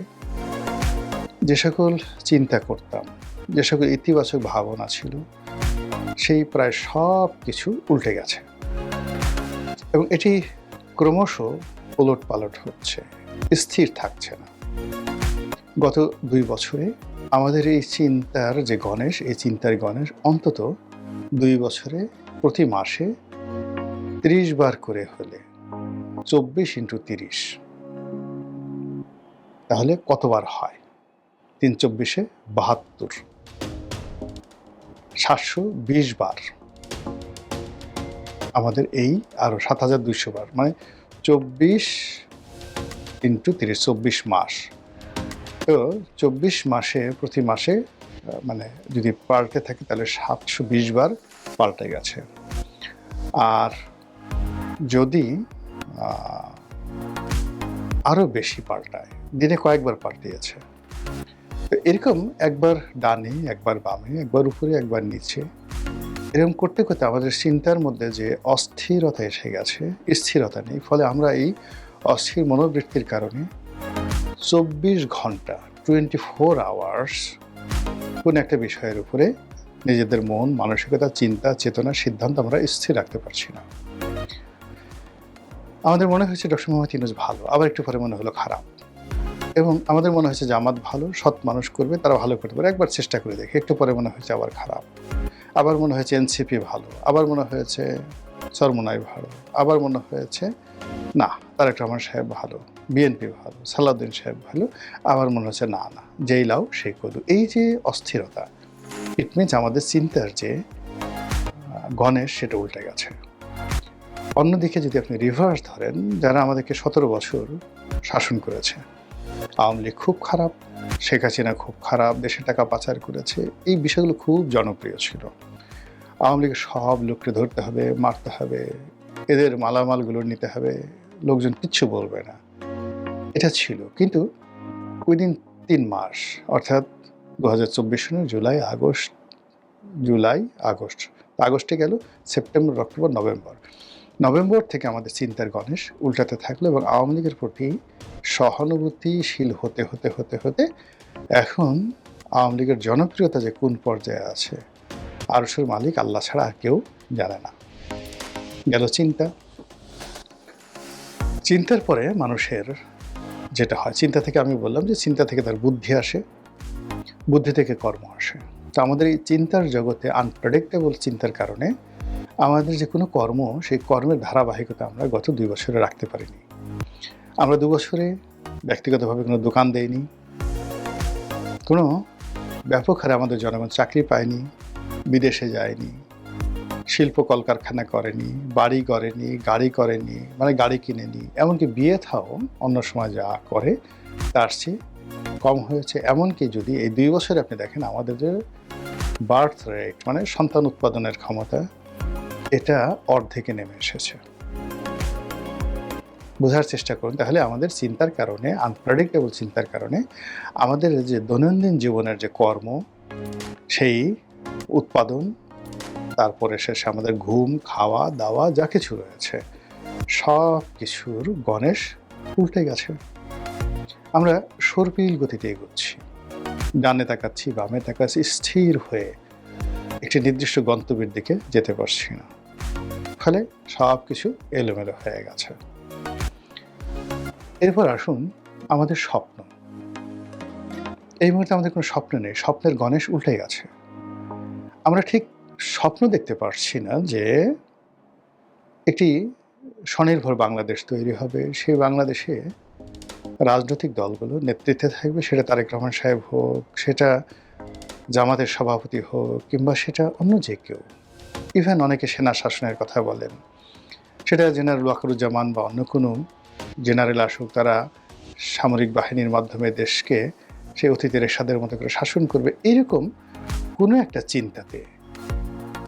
যে সকল চিন্তা করতাম, যে সকল ইতিবাচক ভাবনা ছিল, সেই প্রায় সব কিছু উল্টে গেছে এবং এটি ক্রমশ ওলট পালট হচ্ছে, স্থির থাকছে না। গত 2 বছরে আমাদের এই চিন্তার যে গণেশ, এই চিন্তার গণেশ অন্তত 2 বছরে প্রতি মাসে 30 বার করে হলে 24 × 30, তাহলে কতবার হয়? 3 × 24 = 72, 720 বার। আমাদের এই আরো 7200 বার, মানে 24 × 30, 24 মাস। তো 24 মাসে প্রতি মাসে মানে যদি পাল্টে থাকে তাহলে 720 বার পাল্টে গেছে। আর যদি আরো বেশি পাল্টায়, দিনে কয়েকবার পাল্টিয়েছে। তো এরকম একবার ডানে, একবার বামে, একবার উপরে, একবার নিচে, এরকম করতে করতে আমাদের চিন্তার মধ্যে যে অস্থিরতা এসে গেছে, স্থিরতা নেই। ফলে আমরা এই অস্থির মনোবৃত্তির কারণে 24 ঘন্টা 24 আওয়ার্স কোন একটা বিষয়ের উপরে নিজেদের মন, মানসিকতা, চিন্তা, চেতনা, সিদ্ধান্ত আমরা স্থির রাখতে পারছি না। আমাদের মনে হয়েছে ডক্টর মোহাম্মদ ইউনূস ভালো, আবার একটু পরে মনে হলো খারাপ, এবং আমাদের মনে হয়েছে জামাত ভালো, সৎ মানুষ করবে, তারা ভালো করতে পারে, একবার চেষ্টা করে দেখে, একটু পরে মনে হয়েছে আবার খারাপ, আবার মনে হয়েছে এনসিপি ভালো, আবার মনে হয়েছে চরমোনাই ভালো, আবার মনে হয়েছে না তারেক রহমান সাহেব ভালো, বিএনপি ভালো, সালাউদ্দিন সাহেব ভালো, আবার মনে হচ্ছে না না যেই লাও সেই কদু। এই যে অস্থিরতা, ইট মিনস আমাদের চিন্তার যে গণেশ সেটা উল্টে গেছে। অন্যদিকে যদি আপনি রিভার্স ধরেন, যারা আমাদেরকে 17 বছর শাসন করেছে, আওয়ামী লীগ খুব খারাপ, শেখ হাসিনা খুব খারাপ, দেশে টাকা পাচার করেছে, এই বিষয়গুলো খুব জনপ্রিয় ছিল। আওয়ামী লীগের সব লোককে ধরতে হবে, মারতে হবে, এদের মালামালগুলো নিতে হবে, লোকজন কিচ্ছু বলবে না, এটা ছিল। কিন্তু উইদিন 3 মাস, অর্থাৎ 2024 সনের জুলাই আগস্ট, আগস্টে গেল, সেপ্টেম্বর, অক্টোবর, নভেম্বর থেকে আমাদের চিন্তার গণেশ উল্টাতে থাকলো এবং আওয়ামী লীগের প্রতি সহানুভূতিশীল হতে হতে হতে হতে এখন আওয়ামী লীগের জনপ্রিয়তা যে কোন পর্যায়ে আছে, আরশের মালিক আল্লাহ ছাড়া আর কেউ জানে না। গেল চিন্তার পরে মানুষের যেটা হয়, চিন্তা থেকে আমি বললাম যে চিন্তা থেকে তার বুদ্ধি আসে, বুদ্ধি থেকে কর্ম আসে। তো আমাদের এই চিন্তার জগতে আনপ্রেডিক্টেবল চিন্তার কারণে আমাদের যে কোনো কর্ম, সেই কর্মের ধারাবাহিকতা আমরা গত 2 বছরে রাখতে পারিনি। আমরা 2 বছরে ব্যক্তিগতভাবে কোনো দোকান দেইনি, কোনো ব্যাপক হারে আমাদের জনগণ চাকরি পায়নি, বিদেশে যায়নি, শিল্প কলকারখানা করেনি, বাড়ি করেনি, গাড়ি করেনি, মানে গাড়ি কিনেনি, এমনকি বিয়ে থাও অন্য সময় যা করে তার চেয়ে কম হয়েছে। এমনকি যদি এই 2 বছরে আপনি দেখেন আমাদের যে বার্থ রেট, মানে সন্তান উৎপাদনের ক্ষমতা, এটা অর্ধেকে নেমে এসেছে। বোঝার চেষ্টা করুন তাহলে আমাদের চিন্তার কারণে, আনপ্রেডিক্টেবল চিন্তার কারণে আমাদের যে দৈনন্দিন জীবনের যে কর্ম, সেই উৎপাদন তারপরে শেষে আমাদের ঘুম, খাওয়া দাওয়া যা কিছু রয়েছে সব কিছুর গণেশ উল্টে গেছে। আমরা সর্পিল গতিতে এগোচ্ছি, ডানে তাকাচ্ছি, বামে তাকাচ্ছি, স্থির হয়ে একটি নির্দিষ্ট গন্তব্যের দিকে যেতে পারছি না। ফলে সব কিছু এলোমেলো হয়ে গেছে। এরপর আসুন আমাদের স্বপ্ন। এই মুহূর্তে আমাদের কোনো স্বপ্ন নেই, স্বপ্নের গণেশ উল্টে গেছে। আমরা ঠিক স্বপ্ন দেখতে পারছি না যে একটি স্বনির্ভর বাংলাদেশ তৈরি হবে, সেই বাংলাদেশে রাজনৈতিক দলগুলো নেতৃত্বে থাকবে, সেটা তারেক রহমান সাহেব হোক, সেটা জামাতের সভাপতি হোক, কিংবা সেটা অন্য যে কেউ। ইভেন অনেকে সেনা শাসনের কথা বলেন, সেটা জেনারেল ওয়াকারুজ্জামান বা অন্য কোনো জেনারেল আসুক, তারা সামরিক বাহিনীর মাধ্যমে দেশকে সেই অতীতের এরশাদের মতো করে শাসন করবে। এরকম কোনো একটা চিন্তাতে,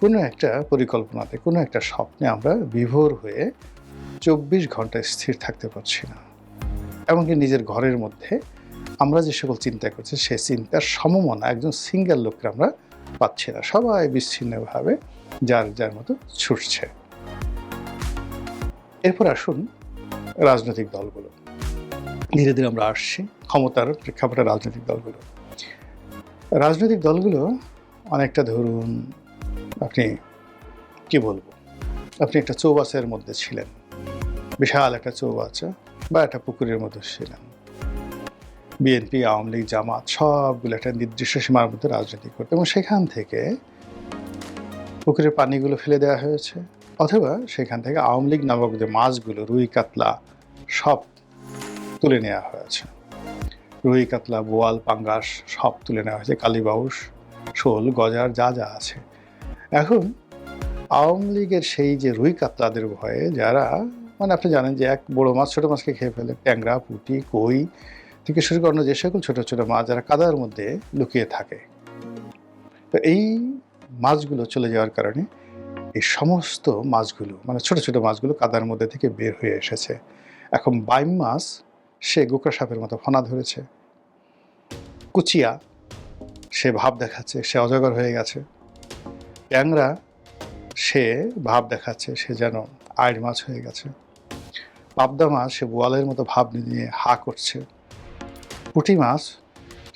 কোনো একটা পরিকল্পনাতে, কোনো একটা স্বপ্নে আমরা বিভোর হয়ে 24 ঘন্টা স্থির থাকতে পারছি না। এমনকি নিজের ঘরের মধ্যে আমরা যে সকল চিন্তা করছি সেই চিন্তার সমমনা একজন সিঙ্গেল লোককে আমরা পাচ্ছি না। সবাই বিচ্ছিন্নভাবে যার যার মতো ছুটছে। এরপর আসুন রাজনৈতিক দলগুলো। ধীরে ধীরে আমরা আসছি ক্ষমতার প্রেক্ষাপটে। রাজনৈতিক দলগুলো অনেকটা, ধরুন আপনি কি বলবো, আপনি একটা চৌবাচ্চার মধ্যে ছিলেন, বিশাল একটা চৌবাচ্চা বা একটা পুকুরের মধ্যে ছিলেন। বিএনপি, আওয়ামী লীগ, জামাত সবগুলো একটা নির্দিষ্ট সীমার মধ্যে রাজনীতি করতে, এবং সেখান থেকে পুকুরের পানিগুলো ফেলে দেওয়া হয়েছে, অথবা সেখান থেকে আওয়ামী লীগ নামক যে মাছগুলো, রুই কাতলা সব তুলে নেওয়া হয়েছে। রুই কাতলা, বোয়াল, পাঙ্গাস সব তুলে নেওয়া হয়েছে, কালীবাউস, শোল, গজার যা যা আছে। এখন আওয়ামী লীগের সেই যে রুই কাতলাদের ভয়ে যারা, মানে আপনি জানেন যে এক বড় মাছ ছোটো মাছকে খেয়ে ফেলে, ট্যাংরা, পুঁটি, কই থেকে শুরু করে যে সকল ছোটো ছোটো মাছ যারা কাদার মধ্যে লুকিয়ে থাকে, তো এই মাছগুলো চলে যাওয়ার কারণে এই সমস্ত মাছগুলো, মানে ছোটো ছোটো মাছগুলো কাদার মধ্যে থেকে বের হয়ে এসেছে। এখন বাইম মাছ সে গোকরা সাপের মতো ফনা ধরেছে, কুচিয়া সে ভাব দেখাচ্ছে সে অজগর হয়ে গেছে, ট্যাংরা সে ভাব দেখাচ্ছে সে যেন আইড় মাছ হয়ে গেছে, পাবদা মাছ সে বোয়ালের মতো ভাব নিয়ে হা করছে, পুঁটি মাছ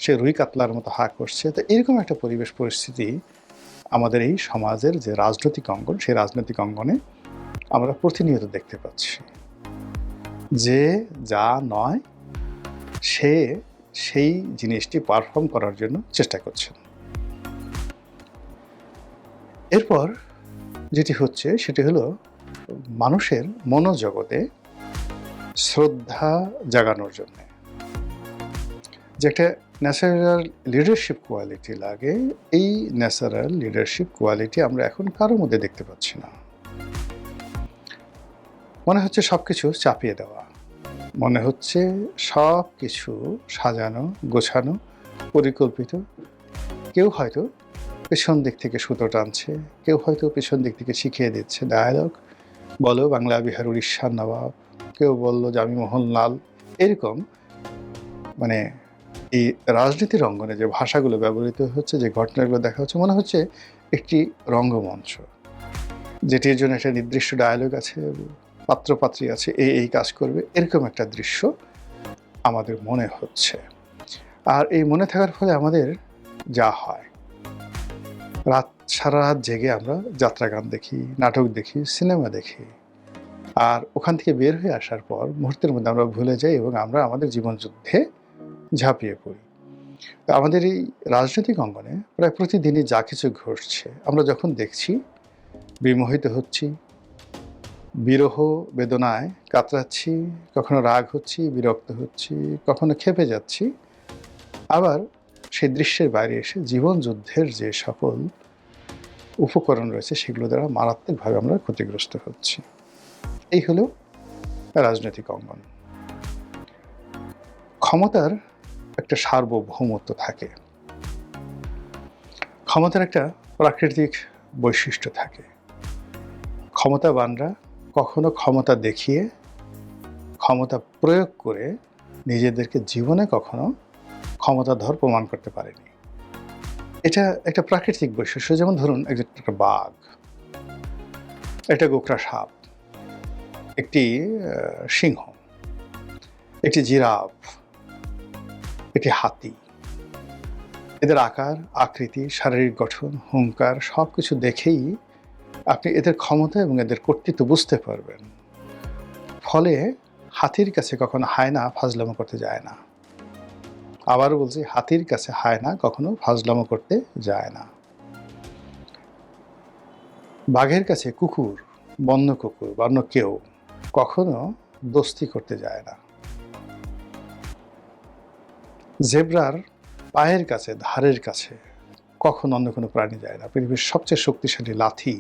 সে রুই কাতলার মতো হা করছে। তো এরকম একটা পরিবেশ পরিস্থিতি আমাদের এই সমাজের যে রাজনৈতিক অঙ্গন, সেই রাজনৈতিক অঙ্গনে আমরা প্রতিনিয়ত দেখতে পাচ্ছি। যে যা নয় সে সেই জিনিসটি পারফর্ম করার জন্য চেষ্টা করছেন। এরপর যেটি হচ্ছে সেটি হলো মানুষের মনোজগতে শ্রদ্ধা জাগানোর জন্য যে একটা ন্যাচারাল লিডারশিপ কোয়ালিটি লাগে, এই ন্যাচারাল লিডারশিপ কোয়ালিটি আমরা এখন কারোর মধ্যে দেখতে পাচ্ছি না। মনে হচ্ছে সব কিছু চাপিয়ে দেওয়া, মনে হচ্ছে সব কিছু সাজানো, গোছানো, পরিকল্পিত। কেউ হয়তো পেছন দিক থেকে সুতো টানছে, কেউ হয়তো পেছন দিক থেকে শিখিয়ে দিচ্ছে ডায়ালগ, বলো বাংলা, বিহার, উড়িষ্যার নবাব, কেউ বললো যে আমি মোহনলাল। এরকম মানে এই রাজনীতির অঙ্গনে যে ভাষাগুলো ব্যবহৃত হচ্ছে, যে ঘটনাগুলো দেখা হচ্ছে, মনে হচ্ছে একটি রঙ্গমঞ্চ, যেটির জন্য একটা নির্দিষ্ট ডায়ালগ আছে, পাত্রপাত্রী আছে, এই কাজ করবে, এরকম একটা দৃশ্য আমাদের মনে হচ্ছে। আর এই মনে থাকার ফলে আমাদের যা হয়, সারা রাত জেগে আমরা যাত্রা গান দেখি, নাটক দেখি, সিনেমা দেখি, আর ওখান থেকে বের হয়ে আসার পর মুহূর্তের মধ্যে আমরা ভুলে যাই এবং আমরা আমাদের জীবনযুদ্ধে ঝাঁপিয়ে পড়ি। আমাদের এই রাজনৈতিক অঙ্গনে প্রায় প্রতিদিনই যা কিছু ঘটছে আমরা যখন দেখছি, বিমোহিত হচ্ছি, বিরহ বেদনায় কাতরাচ্ছি, কখনো রাগ হচ্ছি, বিরক্ত হচ্ছি, কখনো ক্ষেপে যাচ্ছি, আবার সেই দৃশ্যের বাইরে এসে জীবন যুদ্ধের যে সকল উপকরণ রয়েছে সেগুলো দ্বারা মারাত্মকভাবে আমরা ক্ষতিগ্রস্ত হচ্ছি। এই হলো রাজনৈতিক অঙ্গন। ক্ষমতার একটা সার্বভৌমত্ব থাকে, ক্ষমতার একটা প্রাকৃতিক বৈশিষ্ট্য থাকে। ক্ষমতাবানরা কখনো ক্ষমতা দেখিয়ে, ক্ষমতা প্রয়োগ করে নিজেদেরকে জীবনে কখনো ক্ষমতাধর প্রমাণ করতে পারেনি। এটা একটা প্রাকৃতিক বৈশিষ্ট্য। যেমন ধরুন একটা বাঘ, একটা গোকরা সাপ, একটি সিংহ, একটি জিরাফ, একটি হাতি, এদের আকার, আকৃতি, শারীরিক গঠন, হুঙ্কার সবকিছু দেখেই আপনি এদের ক্ষমতা এবং এদের কর্তৃত্ব বুঝতে পারবেন। ফলে হাতির কাছে কখনো হায়না ফাজলামো করতে যায় না। আবারও বলছি, হাতির কাছে হায়না কখনো ফাজলামো করতে যায় না। বাঘের কাছে কুকুর, বন্য কুকুর বা অন্য কেউ কখনো দোস্তি করতে যায় না। জেব্রার পায়ের কাছে, ধারের কাছে কখন অন্য কোনো প্রাণী যায় না। পৃথিবীর সবচেয়ে শক্তিশালী লাথি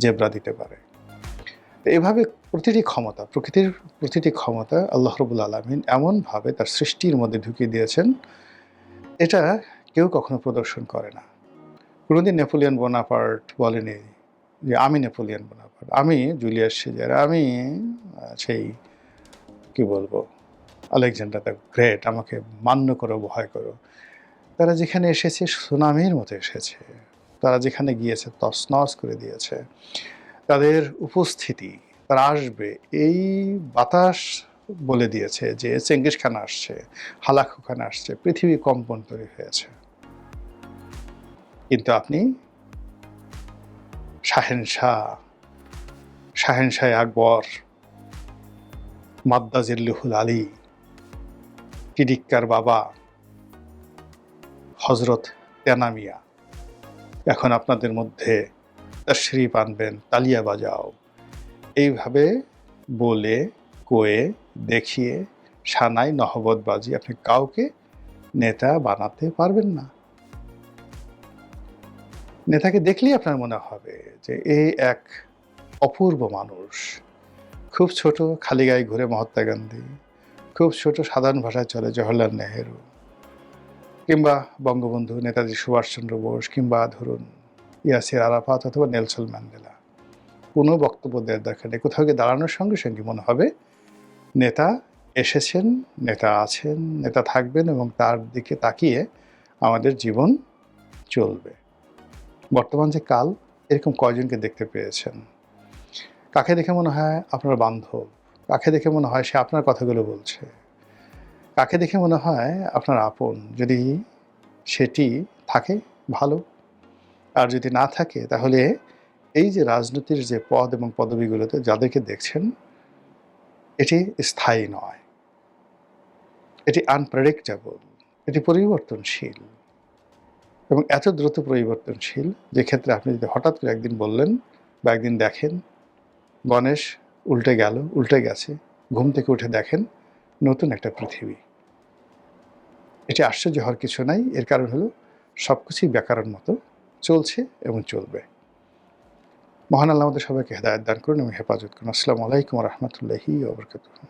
জেব্রা দিতে পারে। এভাবে প্রতিটি ক্ষমতা, প্রকৃতির প্রতিটি ক্ষমতা আল্লাহ রাব্বুল আলামিন এমনভাবে তার সৃষ্টির মধ্যে ঢুকিয়ে দিয়েছেন, এটা কেউ কখনো প্রদর্শন করে না। কোনোদিন নেপোলিয়ন বোনাপার্ট বলেনি যে আমি নেপোলিয়ন বোনাপার্ট, আমি জুলিয়াস সিজার, আমি সেই কি বলবো আলেকজান্ডার দ্য গ্রেট, আমাকে মান্য করো, ভয় করো। তারা যেখানে এসেছে সুনামির মতো এসেছে, তারা যেখানে গিয়েছে তছনছ করে দিয়েছে। তাদের উপস্থিতি, তারা আসবে, এই বাতাস বলে দিয়েছে যে চেঙ্গিস খান আসছে, হালাকু খান আসছে, পৃথিবী কম্পন তৈরি হয়েছে। কিন্তু আপনি শাহেনশাহ আকবর, মাদ্দাজিল্লুহুল আলী, টিডিক্কার বাবা হজরত তেনামিয়া এখন আপনাদের মধ্যে তশরিফ আনবেন, তালিয়া বাজাও, এইভাবে বলে কয়ে দেখিয়ে সানাই নহবতবাজি আপনি কাউকে নেতা বানাতে পারবেন না। নেতাকে দেখলেই আপনার মনে হবে যে এই এক অপূর্ব মানুষ। খুব ছোট, খালি গায়ে ঘুরে মহাত্মা গান্ধী, খুব ছোট সাধারণ ভাষায় চলে জওহরলাল নেহেরু, কিংবা বঙ্গবন্ধু নেতাজি সুভাষচন্দ্র বোস, কিংবা ধরুন ইয়াসির আরাফাত অথবা নেলসন ম্যান্ডেলা। কোনো বক্তব্য দেওয়ার দরকার নেই, কোথাও গিয়ে দাঁড়ানোর সঙ্গে সঙ্গে মনে হবে নেতা এসেছেন, নেতা আছেন, নেতা থাকবেন এবং তার দিকে তাকিয়ে আমাদের জীবন চলবে। বর্তমান যে কাল, এরকম কয়জনকে দেখতে পেয়েছেন? কাকে দেখে মনে হয় আপনার বান্ধব? কাকে দেখে মনে হয় সে আপনার কথাগুলো বলছে? কাকে দেখে মনে হয় আপনার আপন? যদি সেটি থাকে ভালো, আর যদি না থাকে তাহলে এই যে রাজনীতির যে পদ এবং পদবিগুলোতে যাদেরকে দেখছেন, এটি স্থায়ী নয়, এটি আনপ্রেডিক্টেবল, এটি পরিবর্তনশীল এবং এত দ্রুত পরিবর্তনশীল যে ক্ষেত্রে আপনি যদি হঠাৎ করে একদিন বললেন বা একদিন দেখেন গণেশ উল্টে গেছে, ঘুম থেকে উঠে দেখেন নতুন একটা পৃথিবী। এটি আশ্চর্য হওয়ার কিছু নাই। এর কারণ হলো সবকিছুই ব্যাকরণ মতো চলছে এবং চলবে। মহান আল্লাহ আমাদের সবাইকে হেদায়েত দান করুন এবং হেফাজত করুন। আসসালামু আলাইকুম ওয়া রাহমাতুল্লাহি ওয়া বারাকাতুহু।